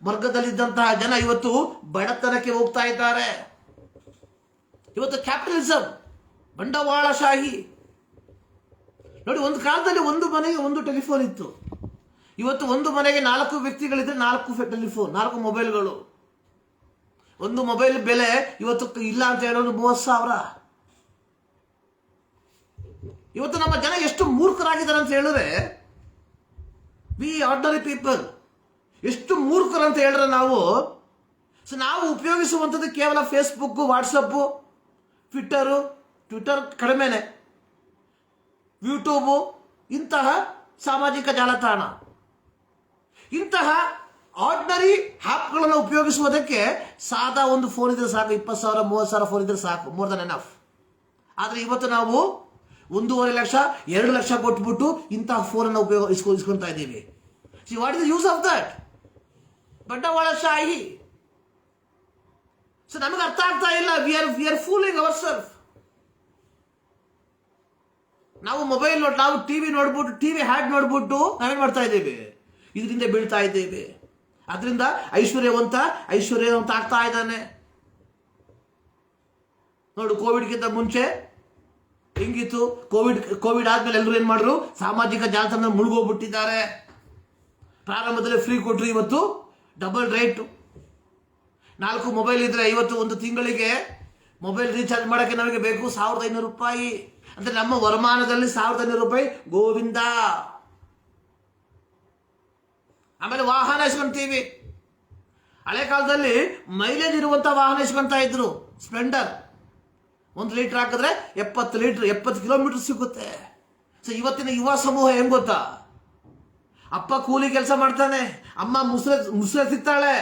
ವರ್ಗದಲ್ಲಿದ್ದಂತಹ ಜನ ಇವತ್ತು ಬಡತನಕ್ಕೆ ಹೋಗ್ತಾ ಇದ್ದಾರೆ. ಇವತ್ತು ಕ್ಯಾಪಿಟಲಿಸಂ, ಬಂಡವಾಳಶಾಹಿ. ನೋಡಿ, ಒಂದು ಕಾಲದಲ್ಲಿ ಒಂದು ಮನೆಗೆ ಒಂದು ಟೆಲಿಫೋನ್ ಇತ್ತು. ಇವತ್ತು ಒಂದು ಮನೆಗೆ 4 ವ್ಯಕ್ತಿಗಳಿದ್ರೆ 4 ಟೆಲಿಫೋನ್, 4 ಮೊಬೈಲ್ಗಳು. ಒಂದು ಮೊಬೈಲ್ ಬೆಲೆ ಇವತ್ತು ಇಲ್ಲ ಅಂತ ಹೇಳೋದು 30,000. ಇವತ್ತು ನಮ್ಮ ಜನ ಎಷ್ಟು ಮೂರ್ಖರಾಗಿದ್ದಾರೆ ಅಂತ ಹೇಳಿದ್ರೆ, ವಿ ಆರ್ಡಿನರಿ ಪೀಪಲ್ ಎಷ್ಟು ಮೂರ್ಖರು ಅಂತ ಹೇಳಿದ್ರೆ ನಾವು ಉಪಯೋಗಿಸುವಂಥದ್ದು ಕೇವಲ ಫೇಸ್ಬುಕ್, ವಾಟ್ಸಪ್, ಟ್ವಿಟರ್ ಕಡಿಮೆನೆ, ಯೂಟ್ಯೂಬು, ಇಂತಹ ಸಾಮಾಜಿಕ ಜಾಲತಾಣ, ಇಂತಹ ಆರ್ಡಿನರಿ ಆ್ಯಪ್ಗಳನ್ನು ಉಪಯೋಗಿಸುವುದಕ್ಕೆ ಸಾದಾ ಒಂದು ಫೋನ್ ಇದ್ರೆ ಸಾಕು. 20,000 30,000 ಫೋನ್ ಇದ್ರೆ ಸಾಕು, ಮೋರ್ ದನ್ ಎನಫ್. ಆದರೆ ಇವತ್ತು ನಾವು 1.5 ಲಕ್ಷ 2 ಲಕ್ಷ ಕೊಟ್ಬಿಟ್ಟು ಇಂತಹ ಫೋನನ್ನು ಇಸ್ಕೊಳ್ತಾ ಇದ್ದೀವಿ. What is the use of that? ಬಂಡವಾಳಶಾಹಿ. ಸೊ ನಮಗೆ ಅರ್ಥ ಆಗ್ತಾ ಇಲ್ಲ. We are fooling our self. ನಾವು ಮೊಬೈಲ್ ನಾವು ಟಿವಿ ನೋಡ್ಬಿಟ್ಟು, ಟಿವಿ ಹ್ಯಾಡ್ ನೋಡ್ಬಿಟ್ಟು ನಾವೇನ್ ಮಾಡ್ತಾ ಇದ್ದೇವೆ? ಇದರಿಂದ ಬೀಳ್ತಾ ಇದ್ದೇವೆ. ಅದರಿಂದ ಐಶ್ವರ್ಯವಂತ ಆಗ್ತಾ ಇದ್ದಾನೆ. ನೋಡು, ಕೋವಿಡ್ಗಿಂತ ಮುಂಚೆ ಹೆಂಗಿತ್ತು? ಕೋವಿಡ್ ಆದ್ಮೇಲೆ ಎಲ್ಲರೂ ಏನ್ ಮಾಡಿದ್ರು? ಸಾಮಾಜಿಕ ಜಾಲತಾಣ ಮುಳುಗೋಗ್ಬಿಟ್ಟಿದ್ದಾರೆ. ಪ್ರಾರಂಭದಲ್ಲಿ ಫ್ರೀ ಕೊಟ್ರು, ಇವತ್ತು ಡಬಲ್ ರೇಟ್. 4 ಮೊಬೈಲ್ ಇದ್ರೆ ಇವತ್ತು ಒಂದು ತಿಂಗಳಿಗೆ ಮೊಬೈಲ್ ರೀಚಾರ್ಜ್ ಮಾಡೋಕ್ಕೆ ನಮಗೆ ಬೇಕು 1,500 ರೂಪಾಯಿ. ಅಂದ್ರೆ ನಮ್ಮ ವರಮಾನದಲ್ಲಿ 1,500 ರೂಪಾಯಿ ಗೋವಿಂದ. ಆಮೇಲೆ ವಾಹನ ಇಸ್ಕೊಂತೀವಿ. ಹಳೆ ಕಾಲದಲ್ಲಿ ಮೈಲೇಜ್ ಇರುವಂತ ವಾಹನ ಇಸ್ಕೊಂತಾ ಇದ್ರು. ಸ್ಪ್ಲೆಂಡರ್ 1 ಲೀಟರ್ ಹಾಕಿದ್ರೆ 70 ಕಿಲೋಮೀಟರ್ ಸಿಗುತ್ತೆ. ಸೊ ಇವತ್ತಿನ ಯುವ ಸಮೂಹ ಹೆಂಗ್ ಗೊತ್ತಾ? ಅಪ್ಪ ಕೂಲಿ ಕೆಲಸ ಮಾಡ್ತಾನೆ, ಅಮ್ಮ ಮುಸ್ರೆ ಸಿಗ್ತಾಳೆ,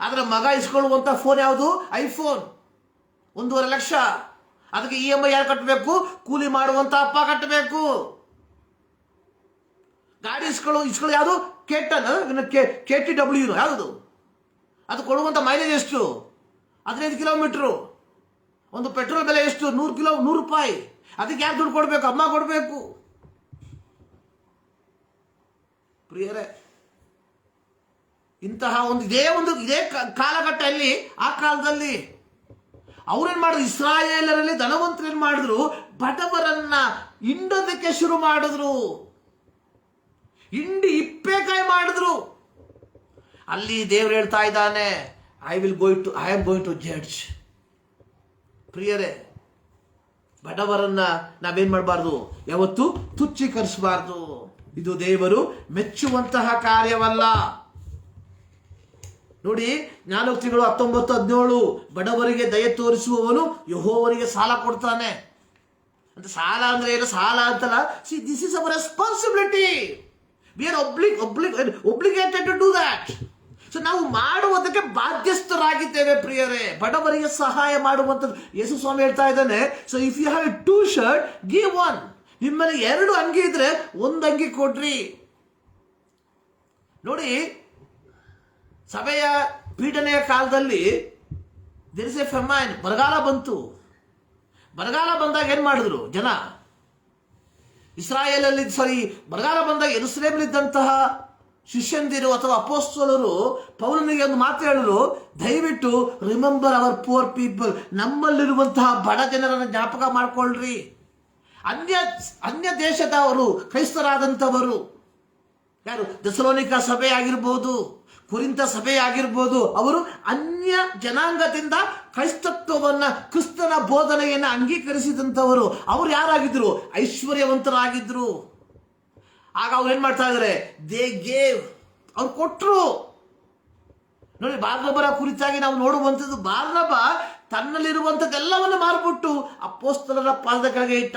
ಆದ್ರೆ ಮಗ ಇಸ್ಕೊಳ್ಳುವಂತ ಫೋನ್ ಯಾವುದು? ಐಫೋನ್. 1.5 ಲಕ್ಷ. ಅದಕ್ಕೆ EMI ಯಾರು ಕಟ್ಟಬೇಕು? ಕೂಲಿ ಮಾಡುವಂತ ಅಪ್ಪ ಕಟ್ಟಬೇಕು. ಗಾಡಿ ಇಸ್ಕೊಳ್ಳೋ ಯಾವುದು? KTW ಯಾವುದು? ಅದು ಕೊಡುವಂತ ಮೈಲೇಜ್ ಎಷ್ಟು? 15 ಕಿಲೋಮೀಟರ್. ಒಂದು ಪೆಟ್ರೋಲ್ ಬೆಲೆ ಎಷ್ಟು? 100 ರೂಪಾಯಿ. ಅದಕ್ಕೆ ಯಾರು ದುಡ್ಡು ಕೊಡಬೇಕು? ಅಮ್ಮ ಕೊಡಬೇಕು. ಪ್ರಿಯರೇ, ಇಂತಹ ಇದೇ ಕಾಲಘಟ್ಟದಲ್ಲಿ, ಆ ಕಾಲದಲ್ಲಿ ಅವ್ರೇನ್ ಮಾಡಿದ್ರು? ಇಸ್ರಾಯೇಲರಲ್ಲಿ ಧನವಂತರು ಏನ್ ಮಾಡಿದ್ರು? ಬಡವರನ್ನ ಹಿಂಡೋದಕ್ಕೆ ಶುರು ಮಾಡಿದ್ರು. ಹಿಂಡಿ ಇಪ್ಪೇಕಾಯಿ ಮಾಡಿದ್ರು. ಅಲ್ಲಿ ದೇವರು ಹೇಳ್ತಾ ಇದ್ದಾನೆ, I am going to judge. ಪ್ರಿಯರೇ, ಬಡವರನ್ನ ನಾವೇನ್ ಮಾಡಬಾರ್ದು? ಯಾವತ್ತು ತುಚ್ಛೀಕರಿಸಬಾರ್ದು. ಇದು ದೇವರು ಮೆಚ್ಚುವಂತಹ ಕಾರ್ಯವಲ್ಲ. ನೋಡಿ, ಜ್ಞಾನೋಕ್ತಿಗಳು 19:17, ಬಡವರಿಗೆ ದಯೆ ತೋರಿಸುವವನು ಯೆಹೋವನಿಗೆ ಸಾಲ ಕೊಡ್ತಾನೆ. ಅಂತ ಸಾಲ ಅಂದ್ರೆ ಏನು? ಸಾಲ ಅಂತಲ್ಲ. This is our responsibility. We are obligated to do that. So ನಾವು ಮಾಡುವುದಕ್ಕೆ ಬಾಧ್ಯಸ್ಥರಾಗಿದ್ದೇವೆ. ಪ್ರಿಯರೇ, ಬಡವರಿಗೆ ಸಹಾಯ ಮಾಡುವಂಥದ್ದು. ಯೇಸು ಸ್ವಾಮಿ ಹೇಳ್ತಾ ಇದ್ದಾನೆ, so if you have 2 shirt give 1. ನಿಮ್ಮಲ್ಲಿ 2 ಅಂಗಿ ಇದ್ರೆ 1 ಅಂಗಿ ಕೊಡ್ರಿ. ನೋಡಿ, ಸಭೆಯ ಪೀಡನೆಯ ಕಾಲದಲ್ಲಿ ದೇರ್ ಇಸ್ ಎ ಫೆಮೈನ್, ಬರಗಾಲ ಬಂತು. ಬರಗಾಲ ಬಂದಾಗ ಏನ್ ಮಾಡಿದ್ರು ಜನ? ಇಸ್ರಾಯೇಲಲ್ಲಿ ಬರಗಾಲ ಬಂದಾಗ ಯೆರೂಸಲೇಮಿನಲ್ಲಿದ್ದಂತಹ ಶಿಷ್ಯಂದಿರು ಅಥವಾ ಅಪೋಸ್ತಲರು ಪೌಲನಿಗೆ ಒಂದು ಮಾತು ಹೇಳಿದ್ರು, ದಯವಿಟ್ಟು ರಿಮೆಂಬರ್ ಅವರ್ ಪುವರ್ ಪೀಪಲ್, ನಮ್ಮಲ್ಲಿರುವಂತಹ ಬಡ ಜನರನ್ನು ಜ್ಞಾಪಕ ಮಾಡ್ಕೊಳ್ರಿ. ಅನ್ಯ ದೇಶದವರು ಕ್ರೈಸ್ತರಾದಂಥವರು, ಯಾರು ಥೆಸಲೋನಿಕ ಸಭೆ ಆಗಿರ್ಬೋದು, ಕುರಿಂತ ಸಭೆ ಆಗಿರ್ಬೋದು, ಅವರು ಅನ್ಯ ಜನಾಂಗದಿಂದ ಕ್ರೈಸ್ತತ್ವವನ್ನ, ಕ್ರಿಸ್ತನ ಬೋಧನೆಯನ್ನು ಅಂಗೀಕರಿಸಿದಂಥವರು. ಅವರು ಯಾರಾಗಿದ್ರು? ಐಶ್ವರ್ಯವಂತರಾಗಿದ್ರು. ಆಗ ಅವ್ರು ಏನ್ ಮಾಡ್ತಾ ಇದಾರೆ? ದೇ ಗೇವ್, ಅವ್ರು ಕೊಟ್ರು. ನೋಡಿ, ಬಾರ್ನಬರ ಕುರಿತಾಗಿ ನಾವು ನೋಡುವಂಥದ್ದು, ಬಾರ್ನಬ ತನ್ನಲ್ಲಿರುವಂಥದ್ದೆಲ್ಲವನ್ನು ಮಾರ್ಬಿಟ್ಟು ಅಪೊಸ್ತಲರ ಪಾದದ ಕೆಳಗೆ ಇಟ್ಟ.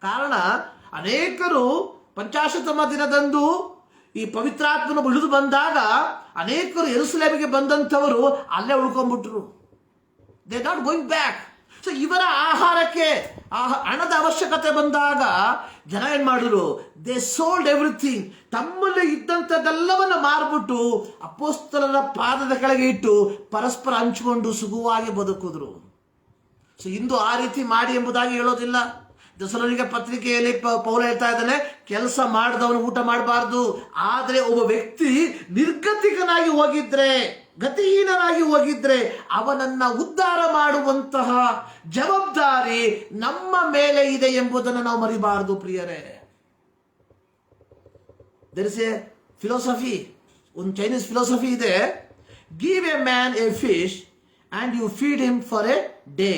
ಕಾರಣ, ಅನೇಕರು ಪಂಚಾಶತಮ ದಿನದಂದು ಈ ಪವಿತ್ರಾತ್ಮನ ಇಳಿದು ಬಂದಾಗ ಅನೇಕರು ಯೆರೂಸಲೇಮಿಗೆ ಬಂದಂಥವರು ಅಲ್ಲೇ ಉಳ್ಕೊಂಡ್ಬಿಟ್ರು. They not going back. So ಇವರ ಆಹಾರಕ್ಕೆ ಹಣದ ಅವಶ್ಯಕತೆ ಬಂದಾಗ ಜನ ಏನ್ ಮಾಡಿದ್ರು? They sold everything. ತಮ್ಮಲ್ಲಿ ಇದ್ದಂಥದ್ದೆಲ್ಲವನ್ನ ಮಾರ್ಬಿಟ್ಟು ಅಪೊಸ್ತಲರ ಪಾದದ ಕೆಳಗೆ ಇಟ್ಟು ಪರಸ್ಪರ ಹಂಚಿಕೊಂಡು ಸುಖವಾಗಿ ಬದುಕಿದ್ರು. ಸೊ ಇಂದು ಆ ರೀತಿ ಮಾಡಿ ಎಂಬುದಾಗಿ ಹೇಳೋದಿಲ್ಲ. ಥೆಸಲೋನಿಕ ಪತ್ರಿಕೆಯಲ್ಲಿ ಪೌಲ ಹೇಳ್ತಾ ಇದ್ದಾನೆ, ಕೆಲಸ ಮಾಡಿದವನು ಊಟ ಮಾಡಬಾರ್ದು. ಆದರೆ ಒಬ್ಬ ವ್ಯಕ್ತಿ ನಿರ್ಗತಿಕನಾಗಿ ಹೋಗಿದ್ರೆ, ಗತಿಹೀನನಾಗಿ ಹೋಗಿದ್ರೆ, ಅವನನ್ನ ಉದ್ಧಾರ ಮಾಡುವಂತಹ ಜವಾಬ್ದಾರಿ ನಮ್ಮ ಮೇಲೆ ಇದೆ ಎಂಬುದನ್ನು ನಾವು ಮರಿಬಾರದು ಪ್ರಿಯರೇ. ದೇರ್ ಇಸ್ ಎ ಫಿಲಾಸಫಿ, ಒಂದು ಚೈನೀಸ್ ಫಿಲಾಸಫಿ ಇದೆ. Give a man a fish and you feed him for a day,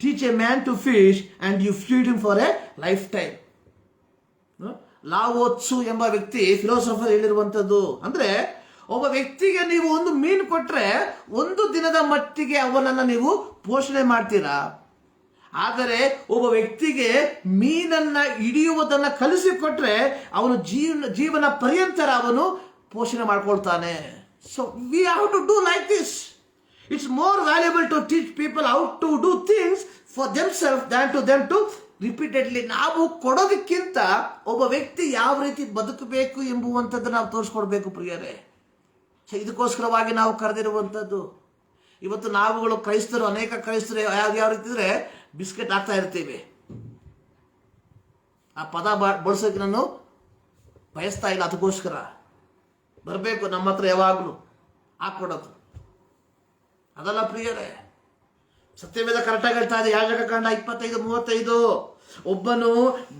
teach a man to fish and you feed him for a lifetime. Lao Tzu ಎಂಬ ವ್ಯಕ್ತಿ ಫಿಲಾಸಫರ್ ಹೇಳಿರುವಂಥದ್ದು. ಅಂದ್ರೆ ಒಬ್ಬ ವ್ಯಕ್ತಿಗೆ ನೀವು ಒಂದು ಮೀನು ಕೊಟ್ರೆ ಒಂದು ದಿನದ ಮಟ್ಟಿಗೆ ಅವನನ್ನ ನೀವು ಪೋಷಣೆ ಮಾಡ್ತೀರಾ. ಆದರೆ ಒಬ್ಬ ವ್ಯಕ್ತಿಗೆ ಮೀನನ್ನ ಹಿಡಿಯುವುದನ್ನ ಕಲಿಸಿಕೊಟ್ರೆ ಅವನು ಜೀವನ ಪರ್ಯಂತರ ಅವನು ಪೋಷಣೆ ಮಾಡ್ಕೊಳ್ತಾನೆ. So we have to do like this. It's more valuable to teach people how to do things for themselves than to them to repeatedly. ನಾವು ಕೊಡೋದಕ್ಕಿಂತ ಒಬ್ಬ ವ್ಯಕ್ತಿ ಯಾವ ರೀತಿ ಬದುಕಬೇಕು ಎಂಬುವಂಥದ್ದು ನಾವು ತೋರಿಸ್ಕೊಡ್ಬೇಕು ಪ್ರಿಯರೇ. ಇದಕ್ಕೋಸ್ಕರವಾಗಿ ನಾವು ಕರೆದಿರುವಂಥದ್ದು. ಇವತ್ತು ನಾವುಗಳು ಕ್ರೈಸ್ತರು, ಅನೇಕ ಕ್ರೈಸ್ತರು ಯಾವ ರೀತಿ ಇದ್ರೆ ಬಿಸ್ಕೆಟ್ ಹಾಕ್ತಾ ಇರ್ತೀವಿ. ಆ ಪದ ಬಳಸೋಕೆ ನಾನು ಬಯಸ್ತಾ ಇಲ್ಲ. ಅದಕ್ಕೋಸ್ಕರ ಬರಬೇಕು ನಮ್ಮ ಹತ್ರ ಯಾವಾಗಲೂ ಹಾಕ್ಕೊಡೋದು ಅದಲ್ಲ ಪ್ರಿಯರೇ. ಸತ್ಯವೇದ ಕರೆಕ್ಟಾಗಿ ಹೇಳ್ತಾ ಇದೆ. ಯಾಜಕ ಕಾಂಡ 25:35, ಒಬ್ಬನು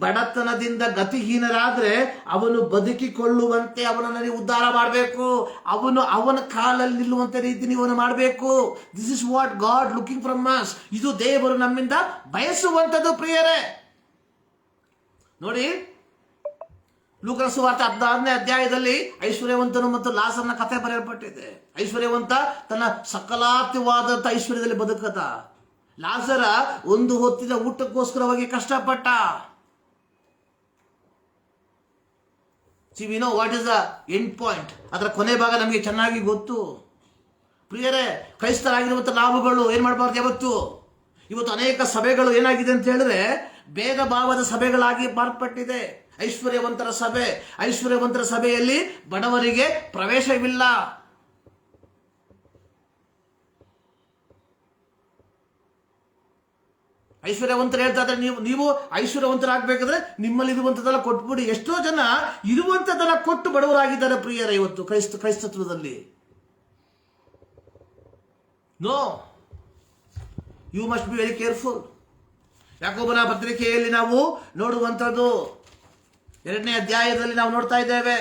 ಬಡತನದಿಂದ ಗತಿಹೀನರಾದ್ರೆ ಅವನು ಬದುಕಿಕೊಳ್ಳುವಂತೆ ಅವನನ್ನು ನೀವು ಉದ್ಧಾರ ಮಾಡಬೇಕು. ಅವನ ಕಾಲಲ್ಲಿ ನಿಲ್ಲುವಂತೆ ರೀತಿ ನೀವು ಮಾಡಬೇಕು. This is what god looking from us. ಇದು ದೇವರು ನಮ್ಮಿಂದ ಬಯಸುವಂಥದ್ದು ಪ್ರಿಯರೇ. ನೋಡಿ, ಲೂಕನ ಸುವಾರ್ತೆ 16ನೇ ಅಧ್ಯಾಯದಲ್ಲಿ ಐಶ್ವರ್ಯವಂತನು ಮತ್ತು ಲಾಸರ್ನ ಕಥೆ ಬರೆಯಲ್ಪಟ್ಟಿದೆ. ಐಶ್ವರ್ಯವಂತ ತನ್ನ ಸಕಲಾತ್ಯವಾದಂಥ ಐಶ್ವರ್ಯದಲ್ಲಿ ಬದುಕದ. ಲಾಸರ ಒಂದು ಹೊತ್ತಿನ ಊಟಕ್ಕೋಸ್ಕರವಾಗಿ ಕಷ್ಟಪಟ್ಟ. We know what is the end point. ಅದರ ಕೊನೆ ಭಾಗ ನಮಗೆ ಚೆನ್ನಾಗಿ ಗೊತ್ತು ಪ್ರಿಯರೇ. ಕ್ರೈಸ್ತರಾಗಿರುವಂಥ ನಾವುಗಳು ಏನ್ ಮಾಡಬಾರ್ದು ಇವತ್ತು ಅನೇಕ ಸಭೆಗಳು ಏನಾಗಿದೆ ಅಂತ ಹೇಳಿದ್ರೆ ಭೇದ ಭಾವದ ಸಭೆಗಳಾಗಿ ಮಾರ್ಪಟ್ಟಿದೆ. ಐಶ್ವರ್ಯವಂತರ ಸಭೆ, ಐಶ್ವರ್ಯವಂತರ ಸಭೆಯಲ್ಲಿ ಬಡವರಿಗೆ ಪ್ರವೇಶವಿಲ್ಲ. ಐಶ್ವರ್ಯವಂತರು ಹೇಳ್ತಾ ಇದ್ದಾರೆ, ನೀವು ಐಶ್ವರ್ಯವಂತರಾಗಬೇಕಾದ್ರೆ ನಿಮ್ಮಲ್ಲಿ ಇರುವಂತದ್ದೆಲ್ಲ ಕೊಟ್ಬಿಡಿ. ಎಷ್ಟೋ ಜನ ಇರುವಂತದ್ದೆಲ್ಲ ಕೊಟ್ಟು ಬಡವರಾಗಿದ್ದಾರೆ ಪ್ರಿಯರೇ ಇವತ್ತು ಕ್ರೈಸ್ತತ್ವದಲ್ಲಿ. No, you must be very careful. ಯಾಕೋಬನ ಪತ್ರಿಕೆಯಲ್ಲಿ ನಾವು ನೋಡುವಂಥದ್ದು 2ನೇ ಅಧ್ಯಾಯದಲ್ಲಿ ನಾವು ನೋಡ್ತಾ ಇದ್ದೇವೆ,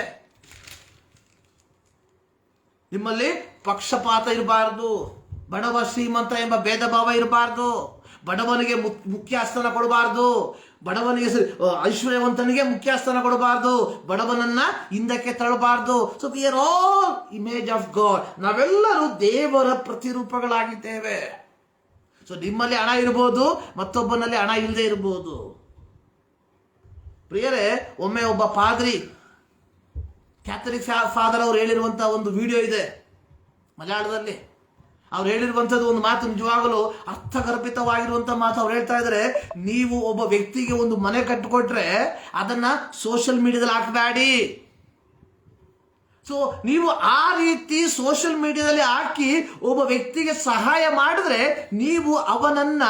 ನಿಮ್ಮಲ್ಲಿ ಪಕ್ಷಪಾತ ಇರಬಾರದು, ಬಡವ ಶ್ರೀಮಂತ ಎಂಬ ಭೇದ ಭಾವ ಇರಬಾರದು, ಬಡವನಿಗೆ ಮುಖ್ಯ ಸ್ಥಾನ ಕೊಡಬಾರದು, ಬಡವನಿಗೆ ಐಶ್ವರ್ಯವಂತನಿಗೆ ಮುಖ್ಯ ಸ್ಥಾನ ಕೊಡಬಾರದು, ಬಡವನನ್ನ ಹಿಂದಕ್ಕೆ ತಳ್ಳಬಾರದು. So we are all image of God. ನಾವೆಲ್ಲರೂ ದೇವರ ಪ್ರತಿರೂಪಗಳಾಗಿದ್ದೇವೆ. ಸೊ ನಿಮ್ಮಲ್ಲಿ ಹಣ ಇರ್ಬೋದು, ಮತ್ತೊಬ್ಬನಲ್ಲಿ ಹಣ ಇಲ್ಲದೆ ಇರಬಹುದು. ಪ್ರಿಯರೇ, ಒಮ್ಮೆ ಒಬ್ಬ ಪಾದ್ರಿ, ಕ್ಯಾಥಲಿಕ್ ಫಾದರ್ ಅವರು ಹೇಳಿರುವಂತಹ ಒಂದು ವಿಡಿಯೋ ಇದೆ ಮಲಯಾಳದಲ್ಲಿ. ಅವ್ರು ಹೇಳಿರುವಂಥದ್ದು ಒಂದು ಮಾತು ನಿಜವಾಗಲೂ ಅರ್ಥಗರ್ಭಿತವಾಗಿರುವಂಥ ಮಾತು. ಅವ್ರು ಹೇಳ್ತಾ ಇದ್ದಾರೆ, ನೀವು ಒಬ್ಬ ವ್ಯಕ್ತಿಗೆ ಒಂದು ಮನೆ ಕಟ್ಟಿಕೊಟ್ರೆ ಅದನ್ನ ಸೋಷಿಯಲ್ ಮೀಡಿಯಾದಲ್ಲಿ ಹಾಕಬೇಡಿ. ಸೊ ನೀವು ಆ ರೀತಿ ಸೋಷಿಯಲ್ ಮೀಡಿಯಾದಲ್ಲಿ ಹಾಕಿ ಒಬ್ಬ ವ್ಯಕ್ತಿಗೆ ಸಹಾಯ ಮಾಡಿದ್ರೆ ನೀವು ಅವನನ್ನ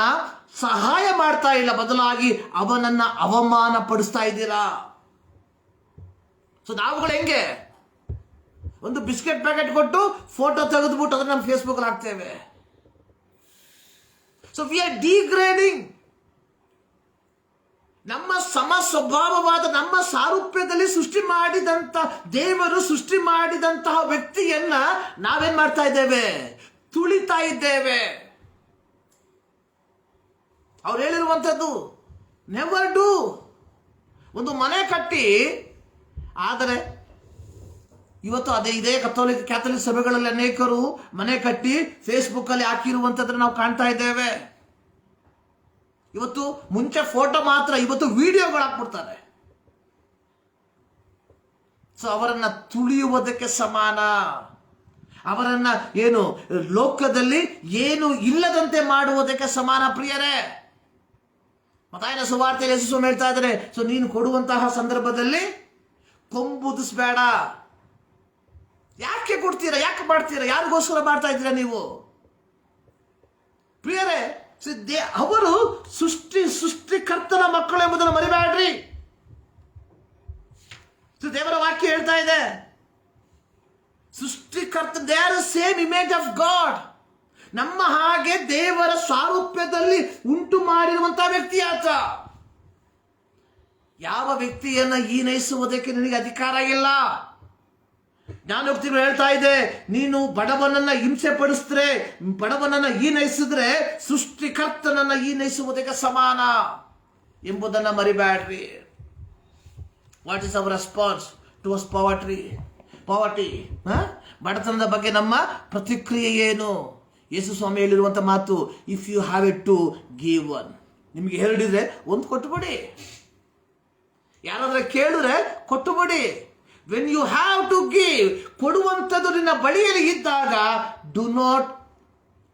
ಸಹಾಯ ಮಾಡ್ತಾ ಇಲ್ಲ, ಬದಲಾಗಿ ಅವನನ್ನ ಅವಮಾನ ಪಡಿಸ್ತಾ ಇದ್ದೀರಾ. ಸೊ ನಾವುಗಳು ಹೆಂಗೆ ಒಂದು ಬಿಸ್ಕೆಟ್ ಪ್ಯಾಕೆಟ್ ಕೊಟ್ಟು ಫೋಟೋ ತೆಗೆದ್ಬಿಟ್ಟು ಅದನ್ನ ನಮ್ಮ ಫೇಸ್ಬುಕ್ ಅಲ್ಲಿ ಹಾಕ್ತೇವೆ. So we R degrading. ನಮ್ಮ ಸಮ ಸ್ವಭಾವವಾದ ನಮ್ಮ ಸಾರೂಪ್ಯದಲ್ಲಿ ಸೃಷ್ಟಿ ಮಾಡಿದಂತ ದೇವರು ಸೃಷ್ಟಿ ಮಾಡಿದಂತಹ ವ್ಯಕ್ತಿಯನ್ನ ನಾವೇನ್ ಮಾಡ್ತಾ ಇದ್ದೇವೆ? ತುಳಿತಾ ಇದ್ದೇವೆ. ಅವ್ರು ಹೇಳಿರುವಂಥದ್ದು ನೆವರ್ ಡೂ. ಒಂದು ಮನೆ ಕಟ್ಟಿ, ಆದರೆ ಇವತ್ತು ಇದೇ ಕ್ಯಾಥಲಿಕ್ ಸಭೆಗಳಲ್ಲಿ ಅನೇಕರು ಮನೆ ಕಟ್ಟಿ ಫೇಸ್ಬುಕ್ ಅಲ್ಲಿ ಹಾಕಿರುವಂಥದ್ದನ್ನು ನಾವು ಕಾಣ್ತಾ ಇದ್ದೇವೆ. ಇವತ್ತು ಮುಂಚೆ ಫೋಟೋ ಮಾತ್ರ, ಇವತ್ತು ವಿಡಿಯೋಗಳು ಹಾಕ್ಬಿಡ್ತಾರೆ. ಸೊ ಅವರನ್ನ ತುಳಿಯುವುದಕ್ಕೆ ಸಮಾನ. ಅವರನ್ನ ಏನು ಲೋಕದಲ್ಲಿ ಏನು ಇಲ್ಲದಂತೆ ಮಾಡುವುದಕ್ಕೆ ಸಮಾನ ಪ್ರಿಯರೇ. ಮತ್ತಾಯನ ಸುವಾರ್ತೆಯಲ್ಲಿ ಯೇಸು ಹೇಳ್ತಾ ಇದ್ದಾರೆ, ಸೊ ನೀನು ಕೊಡುವಂತಹ ಸಂದರ್ಭದಲ್ಲಿ ಕೊಂಬುದಿಸ್ಬೇಡ. ಯಾಕೆ ಕೊಡ್ತೀರಾ? ಯಾಕೆ ಮಾಡ್ತೀರಾ? ಯಾರಿಗೋಸ್ಕರ ಮಾಡ್ತಾ ಇದ್ದೀರಾ ನೀವು ಪ್ರಿಯರೇ? ಅವರು ಸೃಷ್ಟಿಕರ್ತನ ಮಕ್ಕಳು ಎಂಬುದನ್ನು ಮರಿಬೇಡ್ರಿ. ದೇವರ ವಾಕ್ಯ ಹೇಳ್ತಾ ಇದೆ, ಸೃಷ್ಟಿಕರ್ತ, they are same image of god. ನಮ್ಮ ಹಾಗೆ ದೇವರ ಸಾರೂಪ್ಯದಲ್ಲಿ ಉಂಟು ಮಾಡಿರುವಂತಹ ವ್ಯಕ್ತಿ ಆತ. ಯಾವ ವ್ಯಕ್ತಿಯನ್ನ ಈನೈಸುವುದಕ್ಕೆ ನಿನಗೆ ಅಧಿಕಾರ ಇಲ್ಲ. ಜ್ಞಾನೋಕ್ತಿಗಳು ಹೇಳ್ತಾ ಇದೆ, ನೀನು ಬಡವನನ್ನ ಹಿಂಸೆ ಪಡಿಸಿದ್ರೆ, ಬಡವನನ್ನ ಈನೈಸಿದ್ರೆ ಸೃಷ್ಟಿಕರ್ತನನ್ನ ಈನೈಸುವುದಕ್ಕೆ ಸಮಾನ ಎಂಬುದನ್ನ ಮರಿಬೇಡ್ರಿ. What is our response towards poverty? ಬಡತನದ ಬಗ್ಗೆ ನಮ್ಮ ಪ್ರತಿಕ್ರಿಯೆ ಏನು? ಯೇಸು ಸ್ವಾಮಿ ಹೇಳಿರುವಂತ ಮಾತು, if you have it to give one. ನಿಮ್ಗೆ ಹೇಳಿದ್ರೆ ಒಂದು ಕೊಟ್ಟುಬಿಡಿ, ಯಾರಾದ್ರೆ ಕೇಳಿದ್ರೆ ಕೊಟ್ಟುಬಿಡಿ. When you have to give, ಕೊಡುವಂಥದ್ದು ನಿನ್ನ ಬಳಿಯಲ್ಲಿ ಇದ್ದಾಗ, do not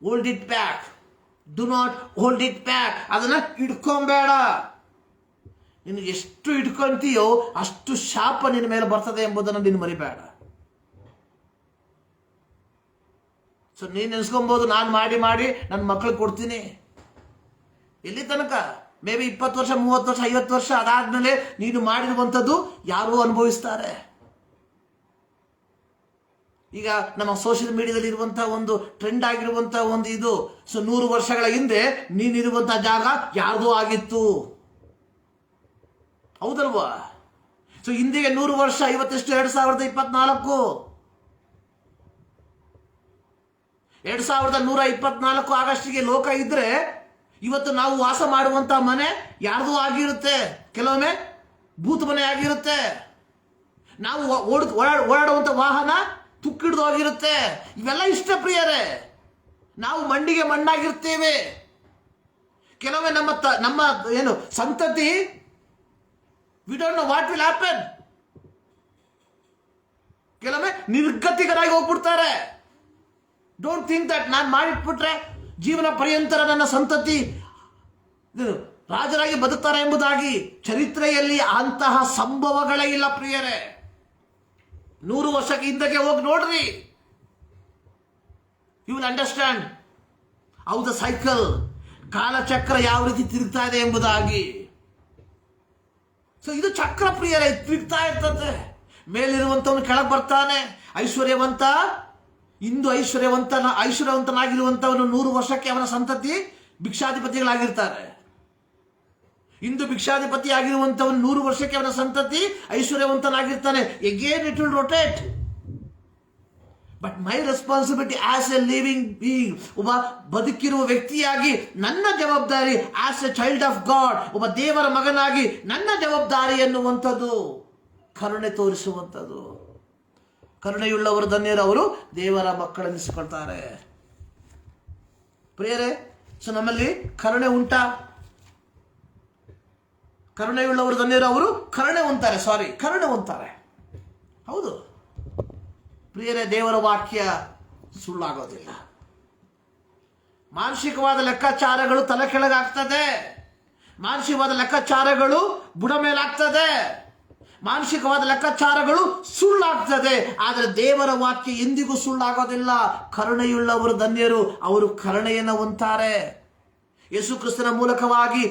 hold it back. ಅದನ್ನ ಇಟ್ಕೊಂಬೇಡ. ನೀನು ಎಷ್ಟು ಇಟ್ಕೊಂತೀಯೋ ಅಷ್ಟು ಶಾಪ ನಿನ್ನ ಮೇಲೆ ಬರ್ತದೆ ಎಂಬುದನ್ನು ನೀನು ಮರಿಬೇಡ. ಸೊ ನೀನು ನೆನೆಸ್ಕೊಬಹುದು, ನಾನು ಮಾಡಿ ನನ್ನ ಮಕ್ಕಳಿಗೆ ಕೊಡ್ತೀನಿ. ಎಲ್ಲಿ ತನಕ? ಮೇ ಬಿ 20 ವರ್ಷ, 30 ವರ್ಷ, 50 ವರ್ಷ ಅದಾದ್ಮೇಲೆ ನೀನು ಮಾಡಿರುವಂಥದ್ದು ಯಾರು ಅನುಭವಿಸ್ತಾರೆ. ಈಗ ನಮ್ಮ ಸೋಷಿಯಲ್ ಮೀಡಿಯಾದಲ್ಲಿ ಇರುವಂತಹ ಒಂದು ಟ್ರೆಂಡ್ ಆಗಿರುವಂತಹ ಒಂದು ಇದು, ಸೊ 100 ವರ್ಷಗಳ ಹಿಂದೆ ನೀನಿರುವಂತಹ ಜಾಗ ಯಾರ್ದೋ ಆಗಿತ್ತು, ಹೌದಲ್ವಾ? ಸೊ ಹಿಂದಿಗೆ 100 ವರ್ಷ, ಇವತ್ತೆಷ್ಟು? 2024. 2124 ಆಗಸ್ಟಿಗೆ ಲೋಕ ಇದ್ರೆ ಇವತ್ತು ನಾವು ವಾಸ ಮಾಡುವಂತಹ ಮನೆ ಯಾರ್ದೋ ಆಗಿರುತ್ತೆ, ಕೆಲವೊಮ್ಮೆ ಭೂತ ಮನೆ ಆಗಿರುತ್ತೆ. ನಾವು ಓಡಾಡುವಂತ ವಾಹನ ತುಕ್ಕಿಡ್ದು ಹೋಗಿರುತ್ತೆ. ಇವೆಲ್ಲ ಇಷ್ಟ ಪ್ರಿಯರೇ. ನಾವು ಮಂಡಿಗೆ ಮಣ್ಣಾಗಿರ್ತೇವೆ. ಕೆಲವೊಮ್ಮೆ ನಮ್ಮ ಏನು ಸಂತತಿ, we don't know what will happen. ಕೆಲವೊಮ್ಮೆ ನಿರ್ಗತಿಕರಾಗಿ ಹೋಗ್ಬಿಡ್ತಾರೆ. ಡೋಂಟ್ ಥಿಂಕ್ ದಟ್ ನಾನು ಮಾಡಿಟ್ಬಿಟ್ರೆ ಜೀವನ ಪರ್ಯಂತರ ನನ್ನ ಸಂತತಿ ರಾಜರಾಗಿ ಬದುಕ್ತಾರೆ ಎಂಬುದಾಗಿ. ಚರಿತ್ರೆಯಲ್ಲಿ ಅಂತಹ ಸಂಭವಗಳೇ ಇಲ್ಲ ಪ್ರಿಯರೇ. 100 ವರ್ಷಕ್ಕೆ ಹಿಂದಕ್ಕೆ ಹೋಗಿ ನೋಡ್ರಿ, you will understand how the cycle, ಕಾಲಚಕ್ರ ಯಾವ ರೀತಿ ತಿರುಗ್ತಾ ಇದೆ ಎಂಬುದಾಗಿ. ಸೊ ಇದು ಚಕ್ರ ಪ್ರಿಯರೇ, ತಿರುಗ್ತಾ ಇರ್ತದೆ. ಮೇಲಿರುವಂತವನು ಕೆಳಗೆ ಬರ್ತಾನೆ. ಐಶ್ವರ್ಯವಂತ ಇಂದು ಐಶ್ವರ್ಯವಂತನಾಗಿರುವಂತವನು 100 ವರ್ಷಕ್ಕೆ ಅವನ ಸಂತತಿ ಭಿಕ್ಷಾಧಿಪತಿಗಳಾಗಿರ್ತಾರೆ. ಇಂದು ಭಿಕ್ಷಾಧಿಪತಿ ಆಗಿರುವಂತವನು 100 ವರ್ಷಕ್ಕೆ ಅವನ ಸಂತತಿ ಐಶ್ವರ್ಯವಂತನಾಗಿರ್ತಾನೆ. Again it will rotate. But my responsibility as a living being, ಒಬ್ಬ ಬದುಕಿರುವ ವ್ಯಕ್ತಿಯಾಗಿ ನನ್ನ ಜವಾಬ್ದಾರಿ, as a child of God, ಒಬ್ಬ ದೇವರ ಮಗನಾಗಿ ನನ್ನ ಜವಾಬ್ದಾರಿ ಎನ್ನುವಂಥದ್ದು ಕರುಣೆ ತೋರಿಸುವಂಥದ್ದು. ಕರುಣೆಯುಳ್ಳವರು ಧನ್ಯರು, ಅವರು ದೇವರ ಮಕ್ಕಳೆನಿಸಿಕೊಳ್ತಾರೆ. ಪ್ರಿಯರೇ, ಸೊ ನಮ್ಮಲ್ಲಿ ಕರುಣೆ ಉಂಟಾ? ಕರುಣೆಯುಳ್ಳವರು ಧನ್ಯರು, ಅವರು ಕರುಣೆ ಹೊಂತಾರೆ. ಹೌದು ಪ್ರಿಯರೇ, ದೇವರ ವಾಕ್ಯ ಸುಳ್ಳಾಗೋದಿಲ್ಲ. ಮಾನಸಿಕವಾದ ಲೆಕ್ಕಾಚಾರಗಳು ತಲೆ ಕೆಳಗಾಗ್ತದೆ. ಮಾನಸಿಕವಾದ ಲೆಕ್ಕಾಚಾರಗಳು ಬುಡ ಮೇಲಾಗ್ತದೆ. ಮಾನಸಿಕವಾದ ಲೆಕ್ಕಾಚಾರಗಳು ಸುಳ್ಳಾಗ್ತದೆ, ಆದರೆ ದೇವರ ವಾಕ್ಯ ಎಂದಿಗೂ ಸುಳ್ಳಾಗೋದಿಲ್ಲ. ಕರುಣೆಯುಳ್ಳವರು ಧನ್ಯರು, ಅವರು ಕರುಣೆಯನ್ನು ಹೊಂತಾರೆ. ಯೇಸು ಕ್ರಿಸ್ತನ ಮೂಲಕವಾಗಿ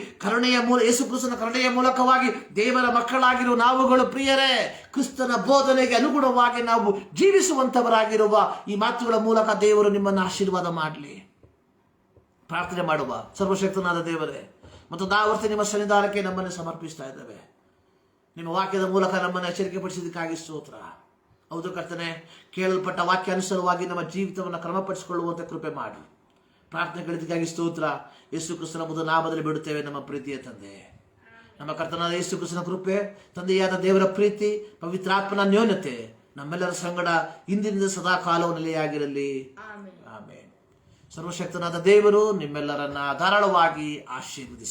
ಯೇಸು ಕ್ರಿಸ್ತನ ಕರುಣೆಯ ಮೂಲಕವಾಗಿ ದೇವರ ಮಕ್ಕಳಾಗಿರುವ ನಾವುಗಳು ಪ್ರಿಯರೇ, ಕ್ರಿಸ್ತನ ಬೋಧನೆಗೆ ಅನುಗುಣವಾಗಿ ನಾವು ಜೀವಿಸುವಂತವರಾಗಿರುವ ಈ ಮಾತುಗಳ ಮೂಲಕ ದೇವರು ನಿಮ್ಮನ್ನು ಆಶೀರ್ವಾದ ಮಾಡಲಿ. ಪ್ರಾರ್ಥನೆ ಮಾಡುವ. ಸರ್ವಶಕ್ತನಾದ ದೇವರೇ, ಮತ್ತು ದಾವರ್ತಿ ನಿಮ್ಮ ಸನ್ನಿಧಾನಕ್ಕೆ ನಮ್ಮನ್ನು ಸಮರ್ಪಿಸ್ತಾ ಇದ್ದೇವೆ. ನಿಮ್ಮ ವಾಕ್ಯದ ಮೂಲಕ ನಮ್ಮನ್ನು ಎಚ್ಚರಿಕೆ ಪಡಿಸಿದ್ದಕ್ಕಾಗಿ ಸ್ತೋತ್ರ. ಹೌದು ಕರ್ತನೆ, ಕೇಳಲ್ಪಟ್ಟ ವಾಕ್ಯ ಅನುಸಾರವಾಗಿ ನಮ್ಮ ಜೀವಿತವನ್ನು ಕ್ರಮಪಡಿಸಿಕೊಳ್ಳುವಂತೆ ಕೃಪೆ ಮಾಡಿ. ಪ್ರಾರ್ಥನೆಗಳಿಗಾಗಿ ಸ್ತೋತ್ರ. ಯೇಸು ಕ್ರಿಸ್ತನ ನಾಮದಲ್ಲಿ ಬಿಡುತ್ತೇವೆ ನಮ್ಮ ಪ್ರೀತಿಯ ತಂದೆ. ನಮ್ಮ ಕರ್ತನಾದ ಯೇಸು ಕ್ರಿಸ್ತನ ಕೃಪೆ, ತಂದೆಯಾದ ದೇವರ ಪ್ರೀತಿ, ಪವಿತ್ರಾತ್ಮನ ನ್ಯೂನತೆ ನಮ್ಮೆಲ್ಲರ ಸಂಗಡ ಇಂದಿನಿಂದ ಸದಾ ಕಾಲವು ನೆಲೆಯಾಗಿರಲಿ. ಆಮೇನ್. ಸರ್ವಶಕ್ತನಾದ ದೇವರು ನಿಮ್ಮೆಲ್ಲರನ್ನ ಧಾರಾಳವಾಗಿ ಆಶೀರ್ವದಿಸಿ.